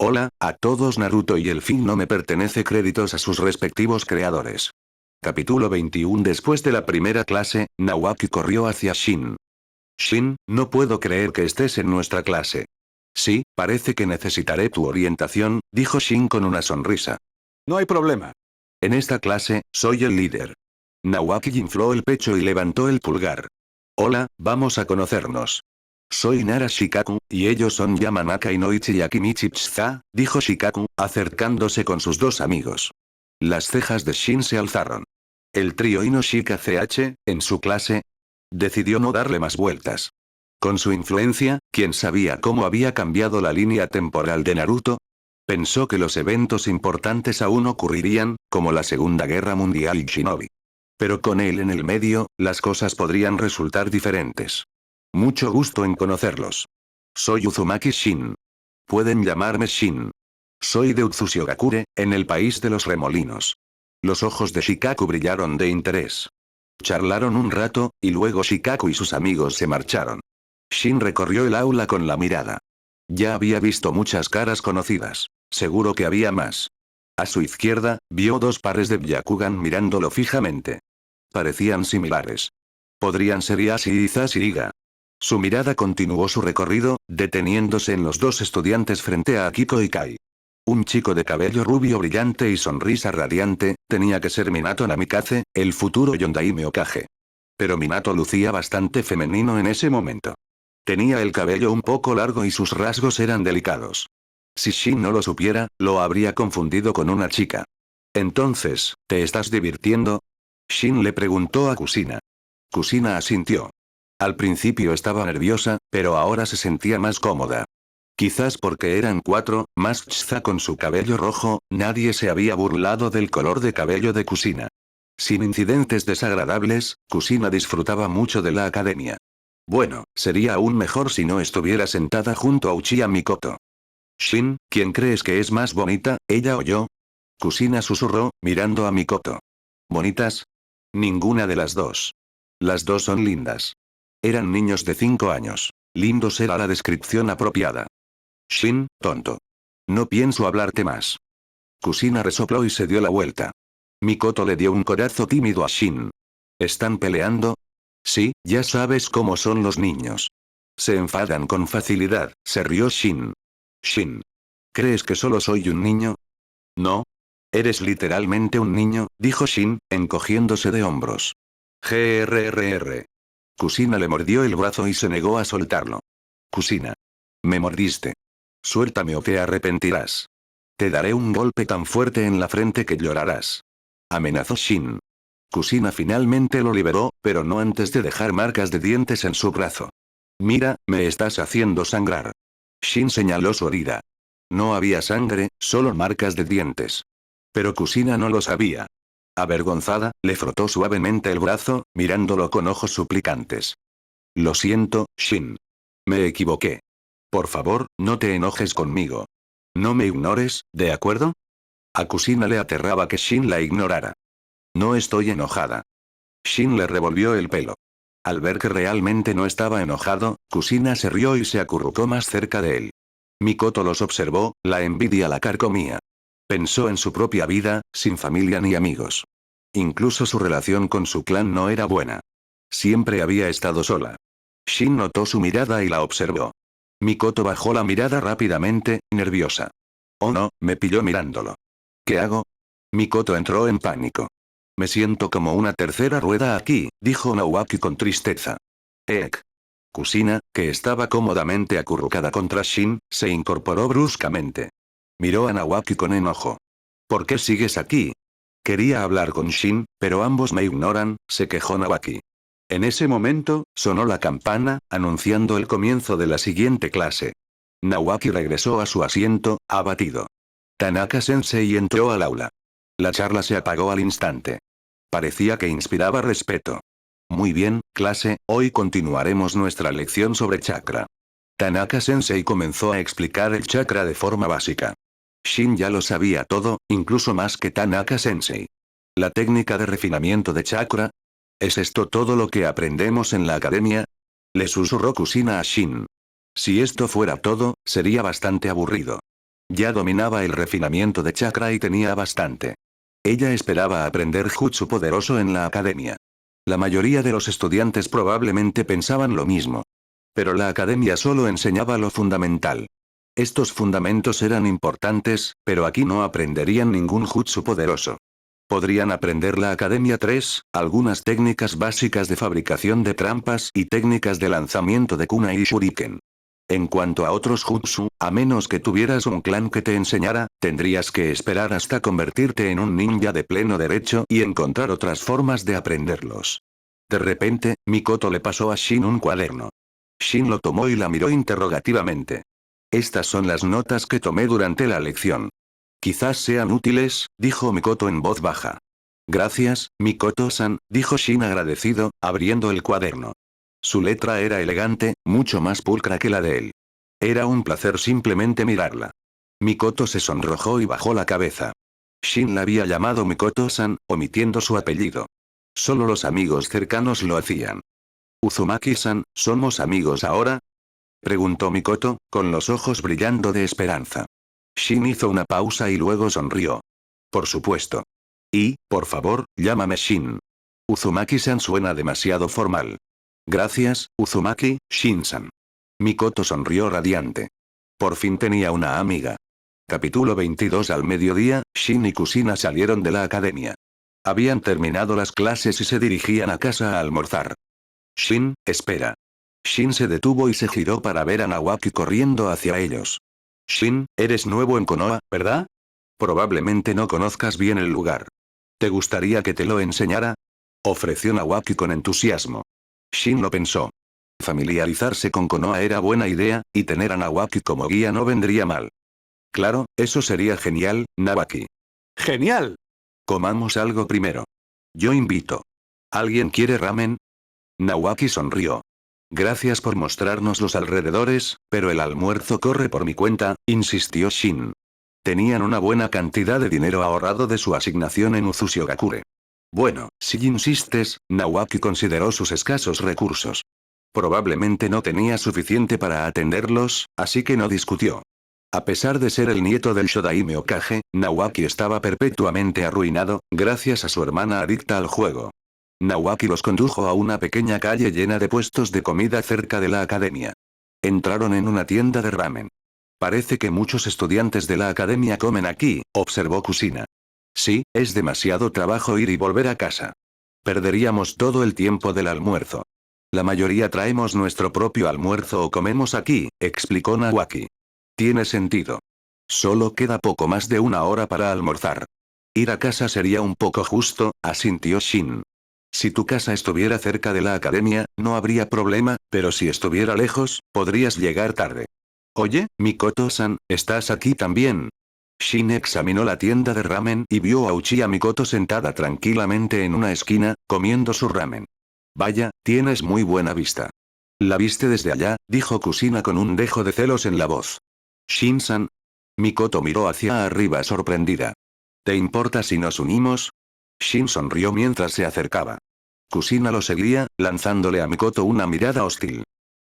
Hola, a todos. Naruto y el fin no me pertenece. Créditos a sus respectivos creadores. Capítulo 21. Después de la primera clase, Naoaki corrió hacia Shin. Shin, no puedo creer que estés en nuestra clase. Sí, parece que necesitaré tu orientación, dijo Shin con una sonrisa. No hay problema. En esta clase, soy el líder. Naoaki infló el pecho y levantó el pulgar. Hola, vamos a conocernos. Soy Nara Shikaku, y ellos son Yamanaka Inoichi y Akimichi Tsuza, dijo Shikaku, acercándose con sus dos amigos. Las cejas de Shin se alzaron. El trío Inoshika CH, en su clase, decidió no darle más vueltas. Con su influencia, ¿quién sabía cómo había cambiado la línea temporal de Naruto? Pensó que los eventos importantes aún ocurrirían, como la Segunda Guerra Mundial y Shinobi. Pero con él en el medio, las cosas podrían resultar diferentes. Mucho gusto en conocerlos. Soy Uzumaki Shin. Pueden llamarme Shin. Soy de Utsushigakure, en el país de los remolinos. Los ojos de Shikaku brillaron de interés. Charlaron un rato, y luego Shikaku y sus amigos se marcharon. Shin recorrió el aula con la mirada. Ya había visto muchas caras conocidas. Seguro que había más. A su izquierda, vio dos pares de Byakugan mirándolo fijamente. Parecían similares. Podrían ser Ieyasu y Sashiriga. Su mirada continuó su recorrido, deteniéndose en los dos estudiantes frente a Akiko y Kai. Un chico de cabello rubio brillante y sonrisa radiante, tenía que ser Minato Namikaze, el futuro Yondaime Hokage. Pero Minato lucía bastante femenino en ese momento. Tenía el cabello un poco largo y sus rasgos eran delicados. Si Shin no lo supiera, lo habría confundido con una chica. Entonces, ¿te estás divirtiendo? Shin le preguntó a Kusina. Kusina asintió. Al principio estaba nerviosa, pero ahora se sentía más cómoda. Quizás porque eran cuatro, más Tsuza con su cabello rojo, nadie se había burlado del color de cabello de Kusina. Sin incidentes desagradables, Kusina disfrutaba mucho de la academia. Bueno, sería aún mejor si no estuviera sentada junto a Uchiha Mikoto. Shin, ¿quién crees que es más bonita, ella o yo? Kusina susurró, mirando a Mikoto. ¿Bonitas? Ninguna de las dos. Las dos son lindas. Eran niños de 5 años. Lindos era la descripción apropiada. Shin, tonto. No pienso hablarte más. Kusina resopló y se dio la vuelta. Mikoto le dio un codazo tímido a Shin. ¿Están peleando? Sí, ya sabes cómo son los niños. Se enfadan con facilidad, se rió Shin. Shin. ¿Crees que solo soy un niño? No. Eres literalmente un niño, dijo Shin, encogiéndose de hombros. Grrr. Kusina le mordió el brazo y se negó a soltarlo. Kusina. Me mordiste. Suéltame o te arrepentirás. Te daré un golpe tan fuerte en la frente que llorarás. Amenazó Shin. Kusina finalmente lo liberó, pero no antes de dejar marcas de dientes en su brazo. Mira, me estás haciendo sangrar. Shin señaló su herida. No había sangre, solo marcas de dientes. Pero Kusina no lo sabía. Avergonzada, le frotó suavemente el brazo, mirándolo con ojos suplicantes. Lo siento, Shin. Me equivoqué. Por favor, no te enojes conmigo. No me ignores, ¿de acuerdo? A Kusina le aterraba que Shin la ignorara. No estoy enojada. Shin le revolvió el pelo. Al ver que realmente no estaba enojado, Kusina se rió y se acurrucó más cerca de él. Mikoto los observó, la envidia la carcomía. Pensó en su propia vida, sin familia ni amigos. Incluso su relación con su clan no era buena. Siempre había estado sola. Shin notó su mirada y la observó. Mikoto bajó la mirada rápidamente, nerviosa. Oh no, me pilló mirándolo. ¿Qué hago? Mikoto entró en pánico. Me siento como una tercera rueda aquí, dijo Naoaki con tristeza. Eek. Kusina, que estaba cómodamente acurrucada contra Shin, se incorporó bruscamente. Miró a Naoaki con enojo. ¿Por qué sigues aquí? Quería hablar con Shin, pero ambos me ignoran, se quejó Naoaki. En ese momento, sonó la campana, anunciando el comienzo de la siguiente clase. Naoaki regresó a su asiento, abatido. Tanaka-sensei entró al aula. La charla se apagó al instante. Parecía que inspiraba respeto. Muy bien, clase, hoy continuaremos nuestra lección sobre chakra. Tanaka-sensei comenzó a explicar el chakra de forma básica. Shin ya lo sabía todo, incluso más que Tanaka-sensei. La técnica de refinamiento de chakra. ¿Es esto todo lo que aprendemos en la academia? Le susurró Kusina a Shin. Si esto fuera todo, sería bastante aburrido. Ya dominaba el refinamiento de chakra y tenía bastante. Ella esperaba aprender jutsu poderoso en la academia. La mayoría de los estudiantes probablemente pensaban lo mismo. Pero la academia solo enseñaba lo fundamental. Estos fundamentos eran importantes, pero aquí no aprenderían ningún jutsu poderoso. Podrían aprender la Academia 3, algunas técnicas básicas de fabricación de trampas y técnicas de lanzamiento de kunai y shuriken. En cuanto a otros jutsu, a menos que tuvieras un clan que te enseñara, tendrías que esperar hasta convertirte en un ninja de pleno derecho y encontrar otras formas de aprenderlos. De repente, Mikoto le pasó a Shin un cuaderno. Shin lo tomó y la miró interrogativamente. Estas son las notas que tomé durante la lección. Quizás sean útiles, dijo Mikoto en voz baja. Gracias, Mikoto-san, dijo Shin agradecido, abriendo el cuaderno. Su letra era elegante, mucho más pulcra que la de él. Era un placer simplemente mirarla. Mikoto se sonrojó y bajó la cabeza. Shin la había llamado Mikoto-san, omitiendo su apellido. Solo los amigos cercanos lo hacían. Uzumaki-san, ¿somos amigos ahora? Preguntó Mikoto, con los ojos brillando de esperanza. Shin hizo una pausa y luego sonrió. Por supuesto. Y, por favor, llámame Shin. Uzumaki-san suena demasiado formal. Gracias, Uzumaki, Shin-san. Mikoto sonrió radiante. Por fin tenía una amiga. Capítulo 22. Al mediodía, Shin y Kusina salieron de la academia. Habían terminado las clases y se dirigían a casa a almorzar. Shin, espera. Shin se detuvo y se giró para ver a Nawaki corriendo hacia ellos. Shin, eres nuevo en Konoha, ¿verdad? Probablemente no conozcas bien el lugar. ¿Te gustaría que te lo enseñara? Ofreció Nawaki con entusiasmo. Shin lo pensó. Familiarizarse con Konoha era buena idea, y tener a Nawaki como guía no vendría mal. Claro, eso sería genial, Nawaki. ¡Genial! Comamos algo primero. Yo invito. ¿Alguien quiere ramen? Nawaki sonrió. Gracias por mostrarnos los alrededores, pero el almuerzo corre por mi cuenta, insistió Shin. Tenían una buena cantidad de dinero ahorrado de su asignación en Uzushigakure. Bueno, si insistes, Nawaki consideró sus escasos recursos. Probablemente no tenía suficiente para atenderlos, así que no discutió. A pesar de ser el nieto del Shodaime Okage, Nawaki estaba perpetuamente arruinado, gracias a su hermana adicta al juego. Nawaki los condujo a una pequeña calle llena de puestos de comida cerca de la academia. Entraron en una tienda de ramen. Parece que muchos estudiantes de la academia comen aquí, observó Kusina. Sí, es demasiado trabajo ir y volver a casa. Perderíamos todo el tiempo del almuerzo. La mayoría traemos nuestro propio almuerzo o comemos aquí, explicó Nawaki. Tiene sentido. Solo queda poco más de una hora para almorzar. Ir a casa sería un poco justo, asintió Shin. Si tu casa estuviera cerca de la academia, no habría problema, pero si estuviera lejos, podrías llegar tarde. Oye, Mikoto-san, ¿estás aquí también? Shin examinó la tienda de ramen y vio a Uchiha Mikoto sentada tranquilamente en una esquina, comiendo su ramen. Vaya, tienes muy buena vista. La viste desde allá, dijo Kusina con un dejo de celos en la voz. Shin-san. Mikoto miró hacia arriba sorprendida. ¿Te importa si nos unimos? Shin sonrió mientras se acercaba. Kusina lo seguía, lanzándole a Mikoto una mirada hostil.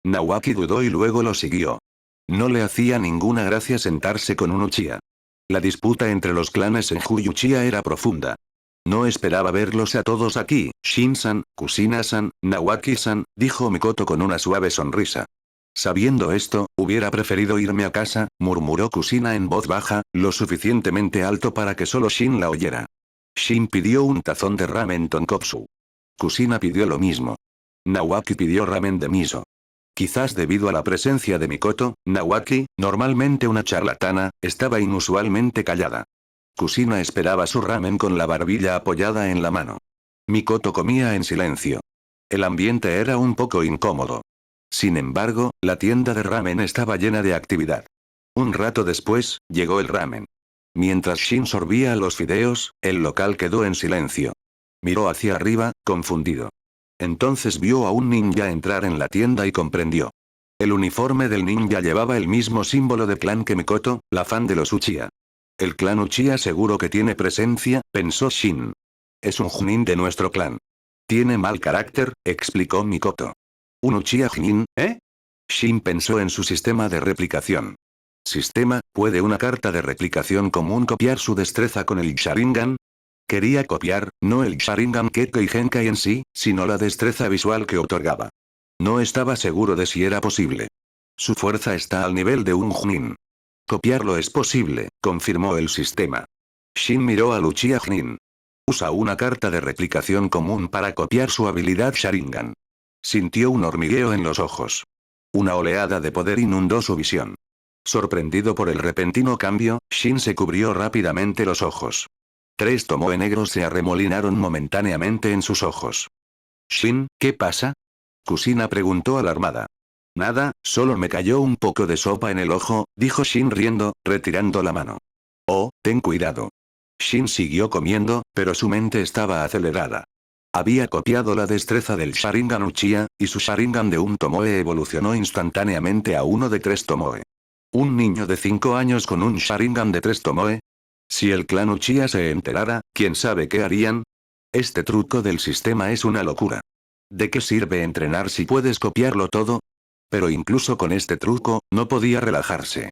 Nawaki dudó y luego lo siguió. No le hacía ninguna gracia sentarse con un Uchiha. La disputa entre los clanes en Uchiha era profunda. No esperaba verlos a todos aquí, Shin-san, Kusina-san, Nawaki-san, dijo Mikoto con una suave sonrisa. Sabiendo esto, hubiera preferido irme a casa, murmuró Kusina en voz baja, lo suficientemente alto para que solo Shin la oyera. Shin pidió un tazón de ramen tonkotsu. Kusina pidió lo mismo. Nawaki pidió ramen de miso. Quizás debido a la presencia de Mikoto, Nawaki, normalmente una charlatana, estaba inusualmente callada. Kusina esperaba su ramen con la barbilla apoyada en la mano. Mikoto comía en silencio. El ambiente era un poco incómodo. Sin embargo, la tienda de ramen estaba llena de actividad. Un rato después, llegó el ramen. Mientras Shin sorbía los fideos, el local quedó en silencio. Miró hacia arriba, confundido. Entonces vio a un ninja entrar en la tienda y comprendió. El uniforme del ninja llevaba el mismo símbolo de clan que Mikoto, la fan de los Uchiha. El clan Uchiha seguro que tiene presencia, pensó Shin. Es un Chunin de nuestro clan. Tiene mal carácter, explicó Mikoto. ¿Un Uchiha Chunin, eh? Shin pensó en su sistema de replicación. Sistema, ¿puede una carta de replicación común copiar su destreza con el Sharingan? Quería copiar, no el Sharingan Kekkei Genkai en sí, sino la destreza visual que otorgaba. No estaba seguro de si era posible. Su fuerza está al nivel de un Chunin. Copiarlo es posible, confirmó el sistema. Shin miró a Lucia Jnin. Usa una carta de replicación común para copiar su habilidad Sharingan. Sintió un hormigueo en los ojos. Una oleada de poder inundó su visión. Sorprendido por el repentino cambio, Shin se cubrió rápidamente los ojos. 3 tomoe negros se arremolinaron momentáneamente en sus ojos. Shin, ¿qué pasa? Kusina preguntó alarmada. Nada, solo me cayó un poco de sopa en el ojo, dijo Shin riendo, retirando la mano. Oh, ten cuidado. Shin siguió comiendo, pero su mente estaba acelerada. Había copiado la destreza del Sharingan Uchiha, y su Sharingan de un tomoe evolucionó instantáneamente a uno de 3 tomoe. ¿Un niño de 5 años con un Sharingan de 3 tomoe? Si el clan Uchiha se enterara, ¿quién sabe qué harían? Este truco del sistema es una locura. ¿De qué sirve entrenar si puedes copiarlo todo? Pero incluso con este truco, no podía relajarse.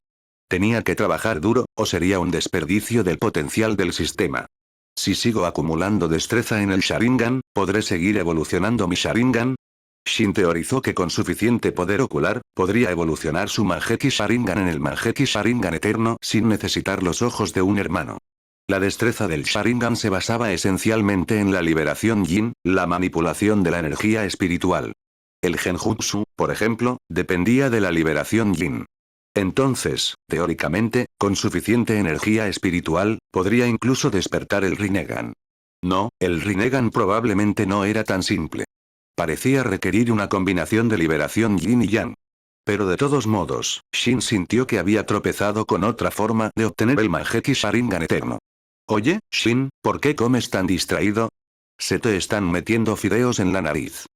Tenía que trabajar duro, o sería un desperdicio del potencial del sistema. Si sigo acumulando destreza en el Sharingan, ¿podré seguir evolucionando mi Sharingan? Shin teorizó que con suficiente poder ocular, podría evolucionar su Mangeki Sharingan en el Mangeki Sharingan eterno sin necesitar los ojos de un hermano. La destreza del Sharingan se basaba esencialmente en la liberación Yin, la manipulación de la energía espiritual. El Genjutsu, por ejemplo, dependía de la liberación Yin. Entonces, teóricamente, con suficiente energía espiritual, podría incluso despertar el Rinnegan. No, el Rinnegan probablemente no era tan simple. Parecía requerir una combinación de liberación yin y yang. Pero de todos modos, Shin sintió que había tropezado con otra forma de obtener el Mangeki Sharingan eterno. Oye, Shin, ¿por qué comes tan distraído? Se te están metiendo fideos en la nariz.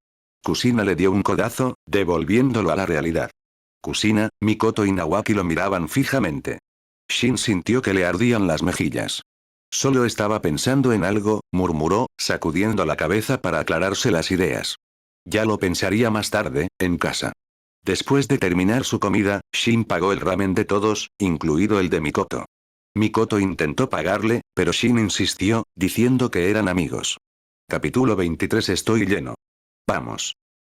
Kusina le dio un codazo, devolviéndolo a la realidad. Kusina, Mikoto y Nawaki lo miraban fijamente. Shin sintió que le ardían las mejillas. Solo estaba pensando en algo, murmuró, sacudiendo la cabeza para aclararse las ideas. Ya lo pensaría más tarde, en casa. Después de terminar su comida, Shin pagó el ramen de todos, incluido el de Mikoto. Mikoto intentó pagarle, pero Shin insistió, diciendo que eran amigos. Capítulo 23. Estoy lleno. Vamos.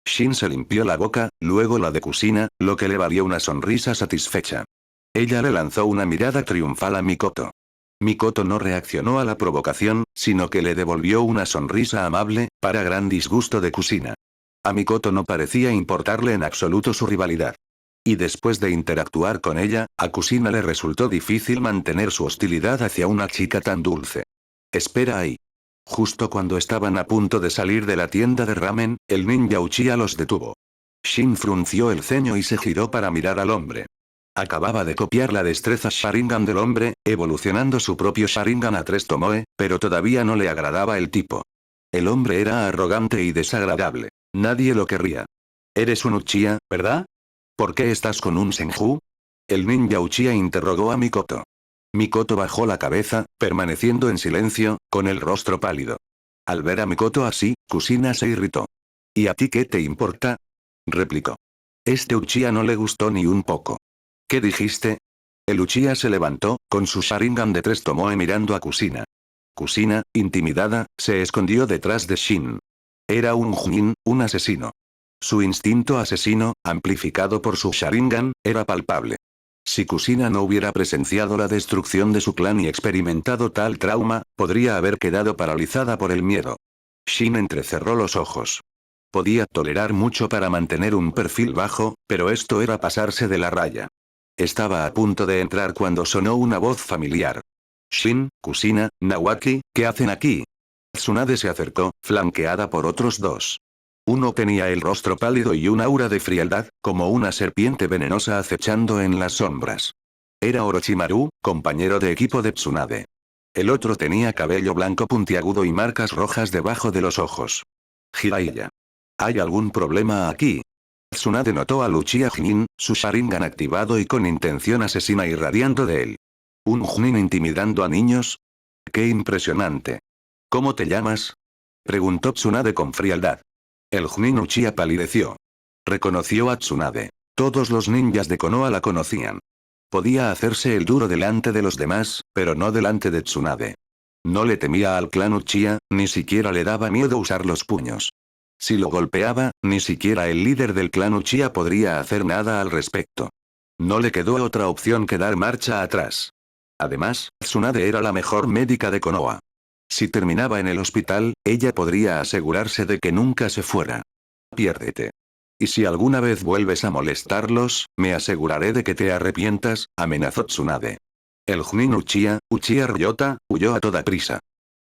Shin se limpió la boca, luego la de Kusina, lo que le valió una sonrisa satisfecha. Ella le lanzó una mirada triunfal a Mikoto. Mikoto no reaccionó a la provocación, sino que le devolvió una sonrisa amable, para gran disgusto de Kusina. A Mikoto no parecía importarle en absoluto su rivalidad. Y después de interactuar con ella, a Kusina le resultó difícil mantener su hostilidad hacia una chica tan dulce. Espera ahí. Justo cuando estaban a punto de salir de la tienda de ramen, el ninja Uchiha los detuvo. Shin frunció el ceño y se giró para mirar al hombre. Acababa de copiar la destreza Sharingan del hombre, evolucionando su propio Sharingan a 3 tomoe, pero todavía no le agradaba el tipo. El hombre era arrogante y desagradable. Nadie lo querría. Eres un Uchiha, ¿verdad? ¿Por qué estás con un Senju? El ninja Uchiha interrogó a Mikoto. Mikoto bajó la cabeza, permaneciendo en silencio, con el rostro pálido. Al ver a Mikoto así, Kusina se irritó. ¿Y a ti qué te importa? Replicó. Este Uchiha no le gustó ni un poco. ¿Qué dijiste? El Uchiha se levantó, con su Sharingan de 3 tomoe mirando a Kusina. Kusina, intimidada, se escondió detrás de Shin. Era un Chunin, un asesino. Su instinto asesino, amplificado por su Sharingan, era palpable. Si Kusina no hubiera presenciado la destrucción de su clan y experimentado tal trauma, podría haber quedado paralizada por el miedo. Shin entrecerró los ojos. Podía tolerar mucho para mantener un perfil bajo, pero esto era pasarse de la raya. Estaba a punto de entrar cuando sonó una voz familiar. Shin, Kusina, Nawaki, ¿qué hacen aquí? Tsunade se acercó, flanqueada por otros 2. Uno tenía el rostro pálido y un aura de frialdad, como una serpiente venenosa acechando en las sombras. Era Orochimaru, compañero de equipo de Tsunade. El otro tenía cabello blanco puntiagudo y marcas rojas debajo de los ojos. Jiraiya. ¿Hay algún problema aquí? Tsunade notó a Uchiha Jnin, su Sharingan activado y con intención asesina irradiando de él. ¿Un Jnin intimidando a niños? ¡Qué impresionante! ¿Cómo te llamas? Preguntó Tsunade con frialdad. El Jnin Uchiha palideció. Reconoció a Tsunade. Todos los ninjas de Konoha la conocían. Podía hacerse el duro delante de los demás, pero no delante de Tsunade. No le temía al clan Uchiha, ni siquiera le daba miedo usar los puños. Si lo golpeaba, ni siquiera el líder del clan Uchiha podría hacer nada al respecto. No le quedó otra opción que dar marcha atrás. Además, Tsunade era la mejor médica de Konoha. Si terminaba en el hospital, ella podría asegurarse de que nunca se fuera. Piérdete. Y si alguna vez vuelves a molestarlos, me aseguraré de que te arrepientas, amenazó Tsunade. El Chunin Uchiha, Uchiha Ryota, huyó a toda prisa.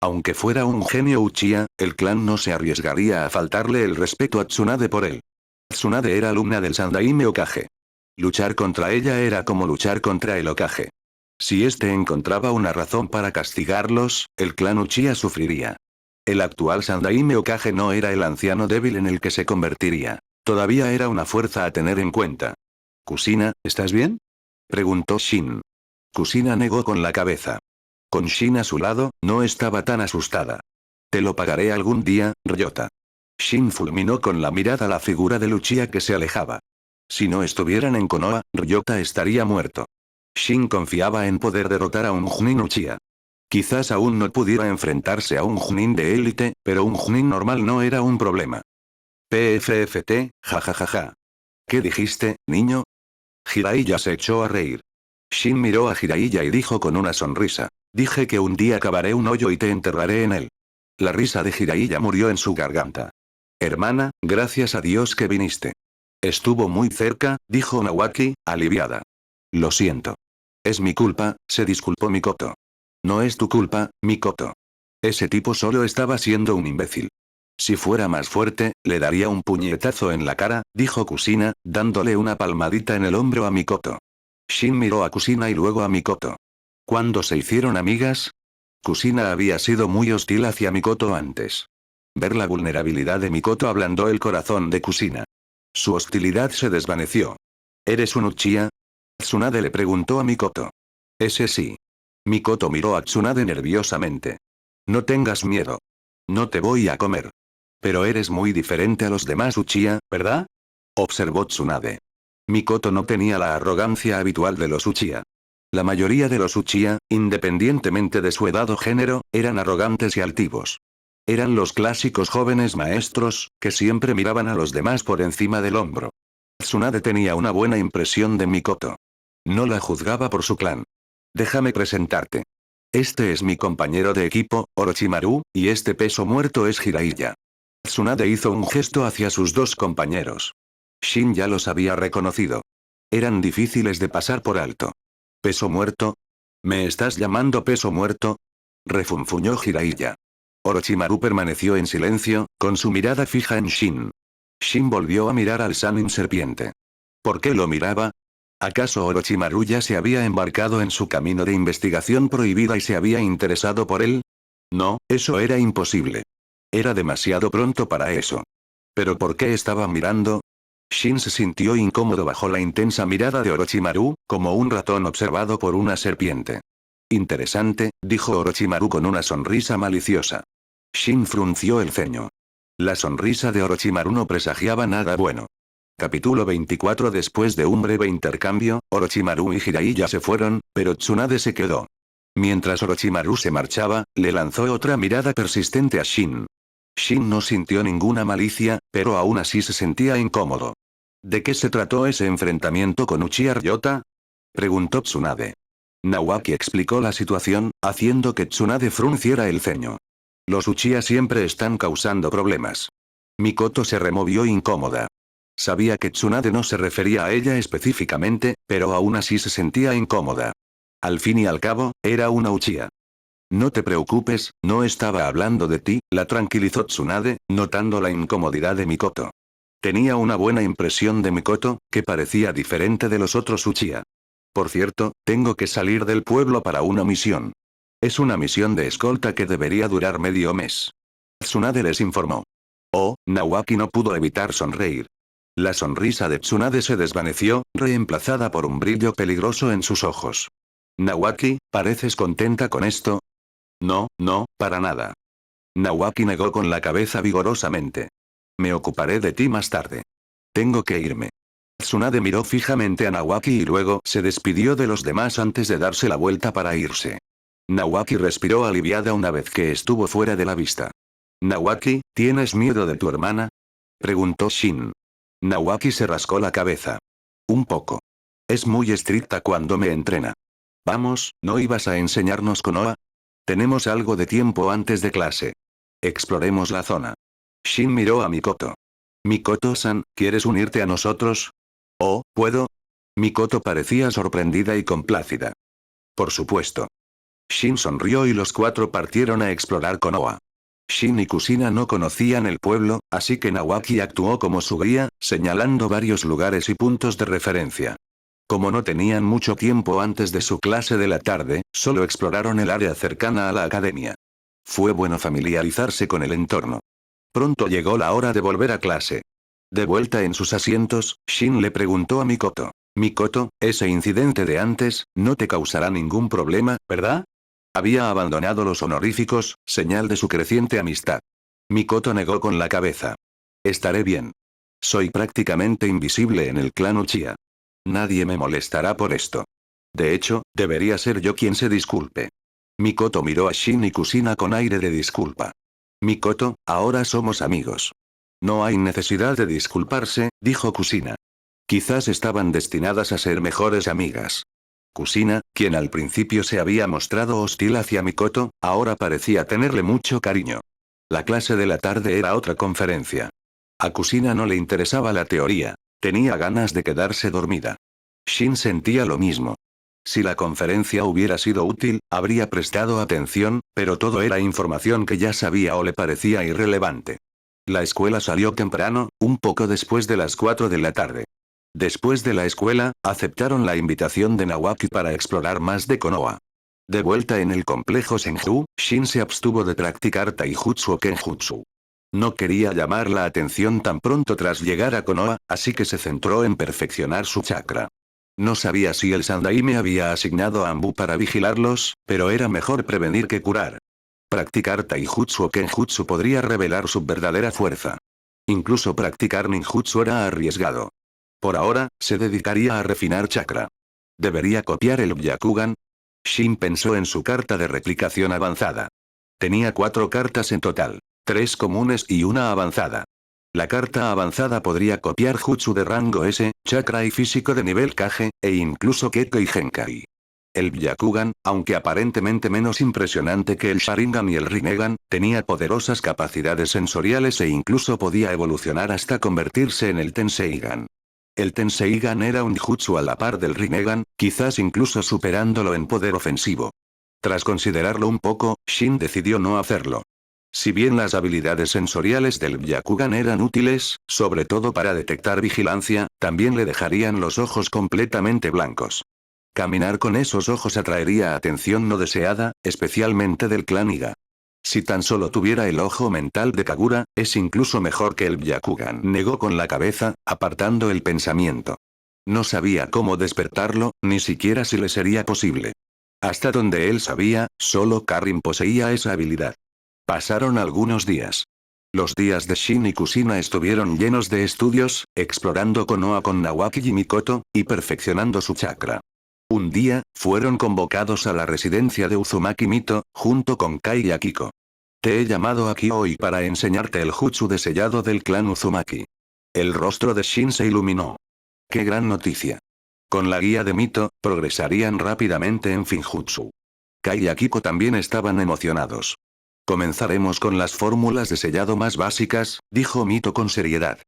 Aunque fuera un genio Uchiha, el clan no se arriesgaría a faltarle el respeto a Tsunade por él. Tsunade era alumna del Sandaime Hokage. Luchar contra ella era como luchar contra el Hokage. Si éste encontraba una razón para castigarlos, el clan Uchiha sufriría. El actual Sandaime Hokage no era el anciano débil en el que se convertiría. Todavía era una fuerza a tener en cuenta. «Kusina, ¿estás bien?», preguntó Shin. Kusina negó con la cabeza. Con Shin a su lado, no estaba tan asustada. «Te lo pagaré algún día, Ryota». Shin fulminó con la mirada la figura de Uchiha que se alejaba. Si no estuvieran en Konoha, Ryota estaría muerto. Shin confiaba en poder derrotar a un Chunin Uchiha. Quizás aún no pudiera enfrentarse a un Chunin de élite, pero un Chunin normal no era un problema. PFFT, jajajaja. ¿Qué dijiste, niño? Jiraiya se echó a reír. Shin miró a Jiraiya y dijo con una sonrisa. Dije que un día cavaré un hoyo y te enterraré en él. La risa de Jiraiya murió en su garganta. Hermana, gracias a Dios que viniste. Estuvo muy cerca, dijo Nawaki, aliviada. Lo siento. Es mi culpa, se disculpó Mikoto. No es tu culpa, Mikoto. Ese tipo solo estaba siendo un imbécil. Si fuera más fuerte, le daría un puñetazo en la cara, dijo Kusina, dándole una palmadita en el hombro a Mikoto. Shin miró a Kusina y luego a Mikoto. ¿Cuándo se hicieron amigas? Kusina había sido muy hostil hacia Mikoto antes. Ver la vulnerabilidad de Mikoto ablandó el corazón de Kusina. Su hostilidad se desvaneció. ¿Eres un Uchiha? Tsunade le preguntó a Mikoto. Ese sí. Mikoto miró a Tsunade nerviosamente. No tengas miedo. No te voy a comer. Pero eres muy diferente a los demás Uchiha, ¿verdad? Observó Tsunade. Mikoto no tenía la arrogancia habitual de los Uchiha. La mayoría de los Uchiha, independientemente de su edad o género, eran arrogantes y altivos. Eran los clásicos jóvenes maestros, que siempre miraban a los demás por encima del hombro. Tsunade tenía una buena impresión de Mikoto. No la juzgaba por su clan. Déjame presentarte. Este es mi compañero de equipo, Orochimaru, y este peso muerto es Jiraiya. Tsunade hizo un gesto hacia sus dos compañeros. Shin ya los había reconocido. Eran difíciles de pasar por alto. ¿Peso muerto? ¿Me estás llamando peso muerto? Refunfuñó Jiraiya. Orochimaru permaneció en silencio, con su mirada fija en Shin. Shin volvió a mirar al Sannin serpiente. ¿Por qué lo miraba? ¿Acaso Orochimaru ya se había embarcado en su camino de investigación prohibida y se había interesado por él? No, eso era imposible. Era demasiado pronto para eso. ¿Pero por qué estaba mirando? Shin se sintió incómodo bajo la intensa mirada de Orochimaru, como un ratón observado por una serpiente. Interesante, dijo Orochimaru con una sonrisa maliciosa. Shin frunció el ceño. La sonrisa de Orochimaru no presagiaba nada bueno. Capítulo 24. Después de un breve intercambio, Orochimaru y Jiraiya se fueron, pero Tsunade se quedó. Mientras Orochimaru se marchaba, le lanzó otra mirada persistente a Shin. Shin no sintió ninguna malicia, pero aún así se sentía incómodo. ¿De qué se trató ese enfrentamiento con Uchiha Ryota? Preguntó Tsunade. Nawaki explicó la situación, haciendo que Tsunade frunciera el ceño. Los Uchiha siempre están causando problemas. Mikoto se removió incómoda. Sabía que Tsunade no se refería a ella específicamente, pero aún así se sentía incómoda. Al fin y al cabo, era una Uchiha. No te preocupes, no estaba hablando de ti, la tranquilizó Tsunade, notando la incomodidad de Mikoto. Tenía una buena impresión de Mikoto, que parecía diferente de los otros Uchiha. Por cierto, tengo que salir del pueblo para una misión. Es una misión de escolta que debería durar medio mes. Tsunade les informó. Oh, Nawaki no pudo evitar sonreír. La sonrisa de Tsunade se desvaneció, reemplazada por un brillo peligroso en sus ojos. Nawaki, ¿pareces contenta con esto? No, no, para nada. Nawaki negó con la cabeza vigorosamente. Me ocuparé de ti más tarde. Tengo que irme. Tsunade miró fijamente a Nawaki y luego se despidió de los demás antes de darse la vuelta para irse. Nawaki respiró aliviada una vez que estuvo fuera de la vista. Nawaki, ¿tienes miedo de tu hermana? Preguntó Shin. Nawaki se rascó la cabeza. Un poco. Es muy estricta cuando me entrena. Vamos, ¿no ibas a enseñarnos Konoha? Tenemos algo de tiempo antes de clase. Exploremos la zona. Shin miró a Mikoto. Mikoto-san, ¿quieres unirte a nosotros? Oh, ¿puedo? Mikoto parecía sorprendida y complácida. Por supuesto. Shin sonrió y los cuatro partieron a explorar Konoha. Shin y Kusina no conocían el pueblo, así que Nawaki actuó como su guía, señalando varios lugares y puntos de referencia. Como no tenían mucho tiempo antes de su clase de la tarde, solo exploraron el área cercana a la academia. Fue bueno familiarizarse con el entorno. Pronto llegó la hora de volver a clase. De vuelta en sus asientos, Shin le preguntó a Mikoto. Mikoto, ese incidente de antes, no te causará ningún problema, ¿verdad? Había abandonado los honoríficos, señal de su creciente amistad. Mikoto negó con la cabeza. Estaré bien. Soy prácticamente invisible en el clan Uchiha. Nadie me molestará por esto. De hecho, debería ser yo quien se disculpe. Mikoto miró a Shin y Kusina con aire de disculpa. Mikoto, ahora somos amigos. No hay necesidad de disculparse, dijo Kusina. Quizás estaban destinadas a ser mejores amigas. Kusina, quien al principio se había mostrado hostil hacia Mikoto, ahora parecía tenerle mucho cariño. La clase de la tarde era otra conferencia. A Kusina no le interesaba la teoría. Tenía ganas de quedarse dormida. Shin sentía lo mismo. Si la conferencia hubiera sido útil, habría prestado atención, pero todo era información que ya sabía o le parecía irrelevante. La escuela salió temprano, un poco después de las 4 de la tarde. Después de la escuela, aceptaron la invitación de Nawaki para explorar más de Konoha. De vuelta en el complejo Senju, Shin se abstuvo de practicar Taijutsu o Kenjutsu. No quería llamar la atención tan pronto tras llegar a Konoha, así que se centró en perfeccionar su chakra. No sabía si el Sandaime había asignado a Anbu para vigilarlos, pero era mejor prevenir que curar. Practicar Taijutsu o Kenjutsu podría revelar su verdadera fuerza. Incluso practicar ninjutsu era arriesgado. Por ahora, se dedicaría a refinar chakra. ¿Debería copiar el Byakugan? Shin pensó en su carta de replicación avanzada. Tenía 4 cartas en total. 3 comunes y una avanzada. La carta avanzada podría copiar Jutsu de rango S, chakra y físico de nivel Kage, e incluso Keko y Genkai. El Byakugan, aunque aparentemente menos impresionante que el Sharingan y el Rinnegan, tenía poderosas capacidades sensoriales e incluso podía evolucionar hasta convertirse en el Tenseigan. El Tenseigan era un jutsu a la par del Rinnegan, quizás incluso superándolo en poder ofensivo. Tras considerarlo un poco, Shin decidió no hacerlo. Si bien las habilidades sensoriales del Byakugan eran útiles, sobre todo para detectar vigilancia, también le dejarían los ojos completamente blancos. Caminar con esos ojos atraería atención no deseada, especialmente del clan Iga. Si tan solo tuviera el ojo mental de Kagura, es incluso mejor que el Byakugan. Negó con la cabeza, apartando el pensamiento. No sabía cómo despertarlo, ni siquiera si le sería posible. Hasta donde él sabía, solo Karin poseía esa habilidad. Pasaron algunos días. Los días de Shin y Kusina estuvieron llenos de estudios, explorando Konoha con Nawaki y Mikoto, y perfeccionando su chakra. Un día, fueron convocados a la residencia de Uzumaki Mito, junto con Kai y Akiko. Te he llamado aquí hoy para enseñarte el jutsu de sellado del clan Uzumaki. El rostro de Shin se iluminó. ¡Qué gran noticia! Con la guía de Mito, progresarían rápidamente en Finjutsu. Kai y Akiko también estaban emocionados. Comenzaremos con las fórmulas de sellado más básicas, dijo Mito con seriedad.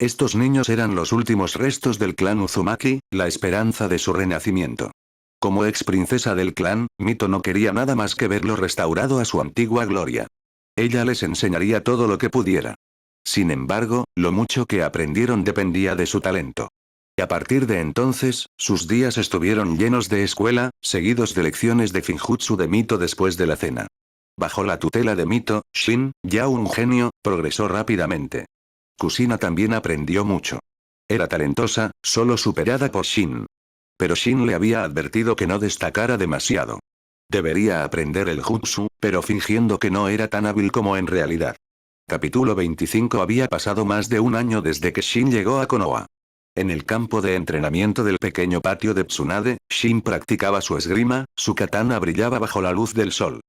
Estos niños eran los últimos restos del clan Uzumaki, la esperanza de su renacimiento. Como ex princesa del clan, Mito no quería nada más que verlo restaurado a su antigua gloria. Ella les enseñaría todo lo que pudiera. Sin embargo, lo mucho que aprendieron dependía de su talento. Y a partir de entonces, sus días estuvieron llenos de escuela, seguidos de lecciones de Finjutsu de Mito después de la cena. Bajo la tutela de Mito, Shin, ya un genio, progresó rápidamente. Kusina también aprendió mucho. Era talentosa, solo superada por Shin. Pero Shin le había advertido que no destacara demasiado. Debería aprender el jutsu, pero fingiendo que no era tan hábil como en realidad. Capítulo 25. Había pasado más de un año desde que Shin llegó a Konoha. En el campo de entrenamiento del pequeño patio de Tsunade, Shin practicaba su esgrima, su katana brillaba bajo la luz del sol.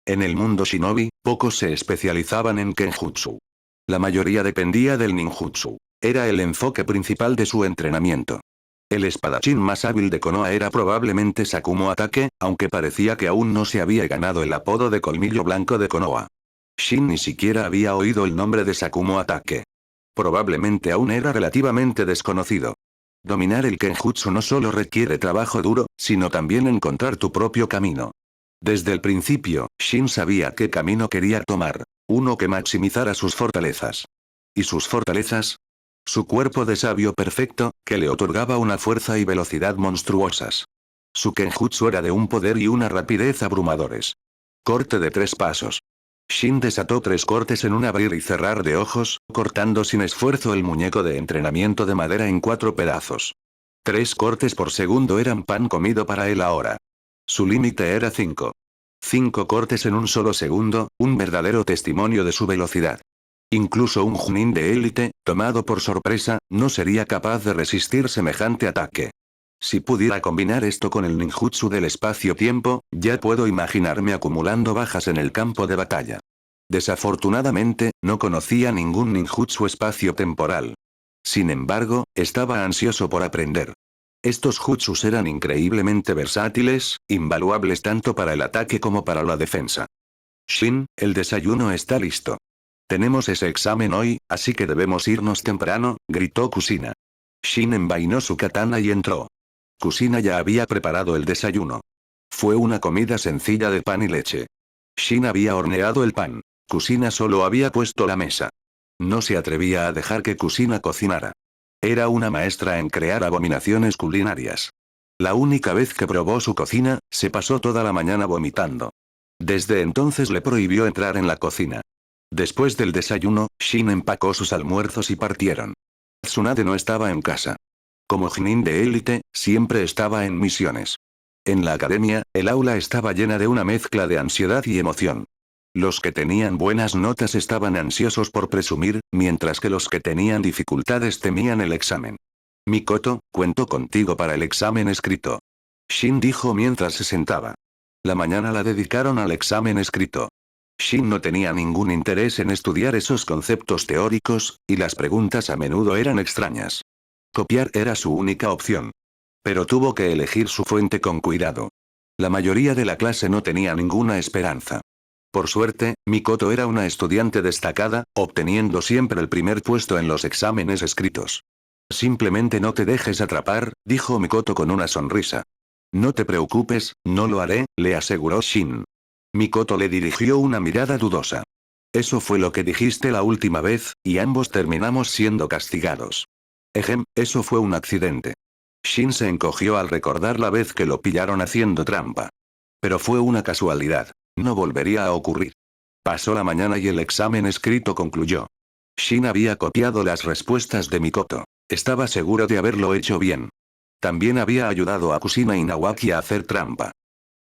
En el mundo shinobi, pocos se especializaban en kenjutsu. La mayoría dependía del ninjutsu. Era el enfoque principal de su entrenamiento. El espadachín más hábil de Konoha era probablemente Sakumo Atake, aunque parecía que aún no se había ganado el apodo de colmillo blanco de Konoha. Shin ni siquiera había oído el nombre de Sakumo Atake. Probablemente aún era relativamente desconocido. Dominar el kenjutsu no solo requiere trabajo duro, sino también encontrar tu propio camino. Desde el principio, Shin sabía qué camino quería tomar, uno que maximizara sus fortalezas. ¿Y sus fortalezas? Su cuerpo de sabio perfecto, que le otorgaba una fuerza y velocidad monstruosas. Su kenjutsu era de un poder y una rapidez abrumadores. Corte de 3 pasos. Shin desató 3 cortes en un abrir y cerrar de ojos, cortando sin esfuerzo el muñeco de entrenamiento de madera en 4 pedazos. 3 cortes por segundo eran pan comido para él ahora. Su límite era 5. 5 cortes en un solo segundo, un verdadero testimonio de su velocidad. Incluso un Chunin de élite, tomado por sorpresa, no sería capaz de resistir semejante ataque. Si pudiera combinar esto con el ninjutsu del espacio-tiempo, ya puedo imaginarme acumulando bajas en el campo de batalla. Desafortunadamente, no conocía ningún ninjutsu espacio-temporal. Sin embargo, estaba ansioso por aprender. Estos jutsus eran increíblemente versátiles, invaluables tanto para el ataque como para la defensa. Shin, el desayuno está listo. Tenemos ese examen hoy, así que debemos irnos temprano, gritó Kusina. Shin envainó su katana y entró. Kusina ya había preparado el desayuno. Fue una comida sencilla de pan y leche. Shin había horneado el pan. Kusina solo había puesto la mesa. No se atrevía a dejar que Kusina cocinara. Era una maestra en crear abominaciones culinarias. La única vez que probó su cocina, se pasó toda la mañana vomitando. Desde entonces le prohibió entrar en la cocina. Después del desayuno, Shin empacó sus almuerzos y partieron. Tsunade no estaba en casa. Como Chunin de élite, siempre estaba en misiones. En la academia, el aula estaba llena de una mezcla de ansiedad y emoción. Los que tenían buenas notas estaban ansiosos por presumir, mientras que los que tenían dificultades temían el examen. Mikoto, cuento contigo para el examen escrito. Shin dijo mientras se sentaba. La mañana la dedicaron al examen escrito. Shin no tenía ningún interés en estudiar esos conceptos teóricos, y las preguntas a menudo eran extrañas. Copiar era su única opción. Pero tuvo que elegir su fuente con cuidado. La mayoría de la clase no tenía ninguna esperanza. Por suerte, Mikoto era una estudiante destacada, obteniendo siempre el primer puesto en los exámenes escritos. Simplemente no te dejes atrapar, dijo Mikoto con una sonrisa. No te preocupes, no lo haré, le aseguró Shin. Mikoto le dirigió una mirada dudosa. Eso fue lo que dijiste la última vez, y ambos terminamos siendo castigados. Eso fue un accidente. Shin se encogió al recordar la vez que lo pillaron haciendo trampa. Pero fue una casualidad. No volvería a ocurrir. Pasó la mañana y el examen escrito concluyó. Shin había copiado las respuestas de Mikoto. Estaba seguro de haberlo hecho bien. También había ayudado a Kusina y Nawaki a hacer trampa.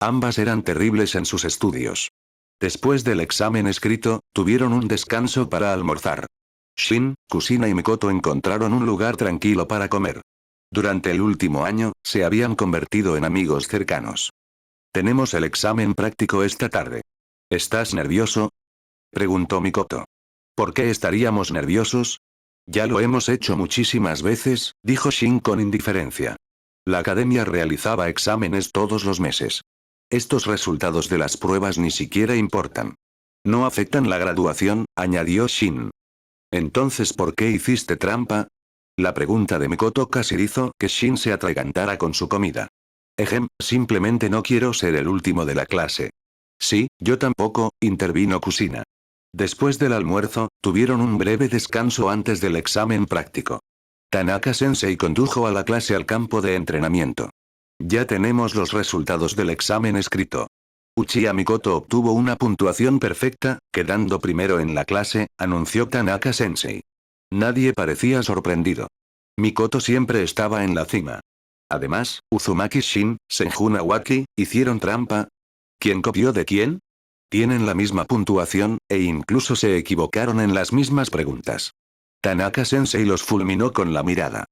Ambas eran terribles en sus estudios. Después del examen escrito, tuvieron un descanso para almorzar. Shin, Kusina y Mikoto encontraron un lugar tranquilo para comer. Durante el último año, se habían convertido en amigos cercanos. Tenemos el examen práctico esta tarde. ¿Estás nervioso?, preguntó Mikoto. ¿Por qué estaríamos nerviosos? Ya lo hemos hecho muchísimas veces, dijo Shin con indiferencia. La academia realizaba exámenes todos los meses. Estos resultados de las pruebas ni siquiera importan. No afectan la graduación, añadió Shin. Entonces, ¿por qué hiciste trampa? La pregunta de Mikoto casi hizo que Shin se atragantara con su comida. Simplemente no quiero ser el último de la clase. Sí, yo tampoco, intervino Kusina. Después del almuerzo, tuvieron un breve descanso antes del examen práctico. Tanaka-sensei condujo a la clase al campo de entrenamiento. Ya tenemos los resultados del examen escrito. Uchiha Mikoto obtuvo una puntuación perfecta, quedando primero en la clase, anunció Tanaka-sensei. Nadie parecía sorprendido. Mikoto siempre estaba en la cima. Además, Uzumaki Shin, Senju Nawaki, hicieron trampa. ¿Quién copió de quién? Tienen la misma puntuación, e incluso se equivocaron en las mismas preguntas. Tanaka-sensei los fulminó con la mirada.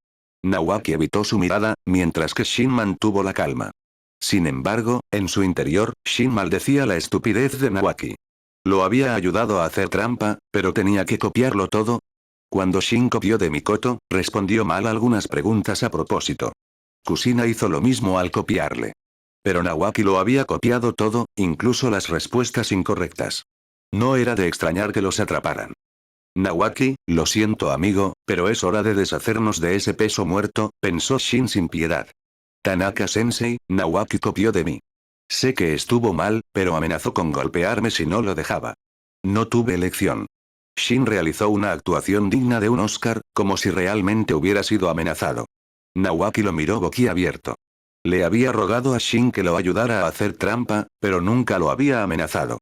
Nawaki evitó su mirada, mientras que Shin mantuvo la calma. Sin embargo, en su interior, Shin maldecía la estupidez de Nawaki. Lo había ayudado a hacer trampa, pero tenía que copiarlo todo. Cuando Shin copió de Mikoto, respondió mal algunas preguntas a propósito. Kusina hizo lo mismo al copiarle. Pero Nawaki lo había copiado todo, incluso las respuestas incorrectas. No era de extrañar que los atraparan. Nawaki, lo siento amigo, pero es hora de deshacernos de ese peso muerto, pensó Shin sin piedad. Tanaka-sensei, Nawaki copió de mí. Sé que estuvo mal, pero amenazó con golpearme si no lo dejaba. No tuve elección. Shin realizó una actuación digna de un Oscar, como si realmente hubiera sido amenazado. Nawaki lo miró boquiabierto. Le había rogado a Shin que lo ayudara a hacer trampa, pero nunca lo había amenazado.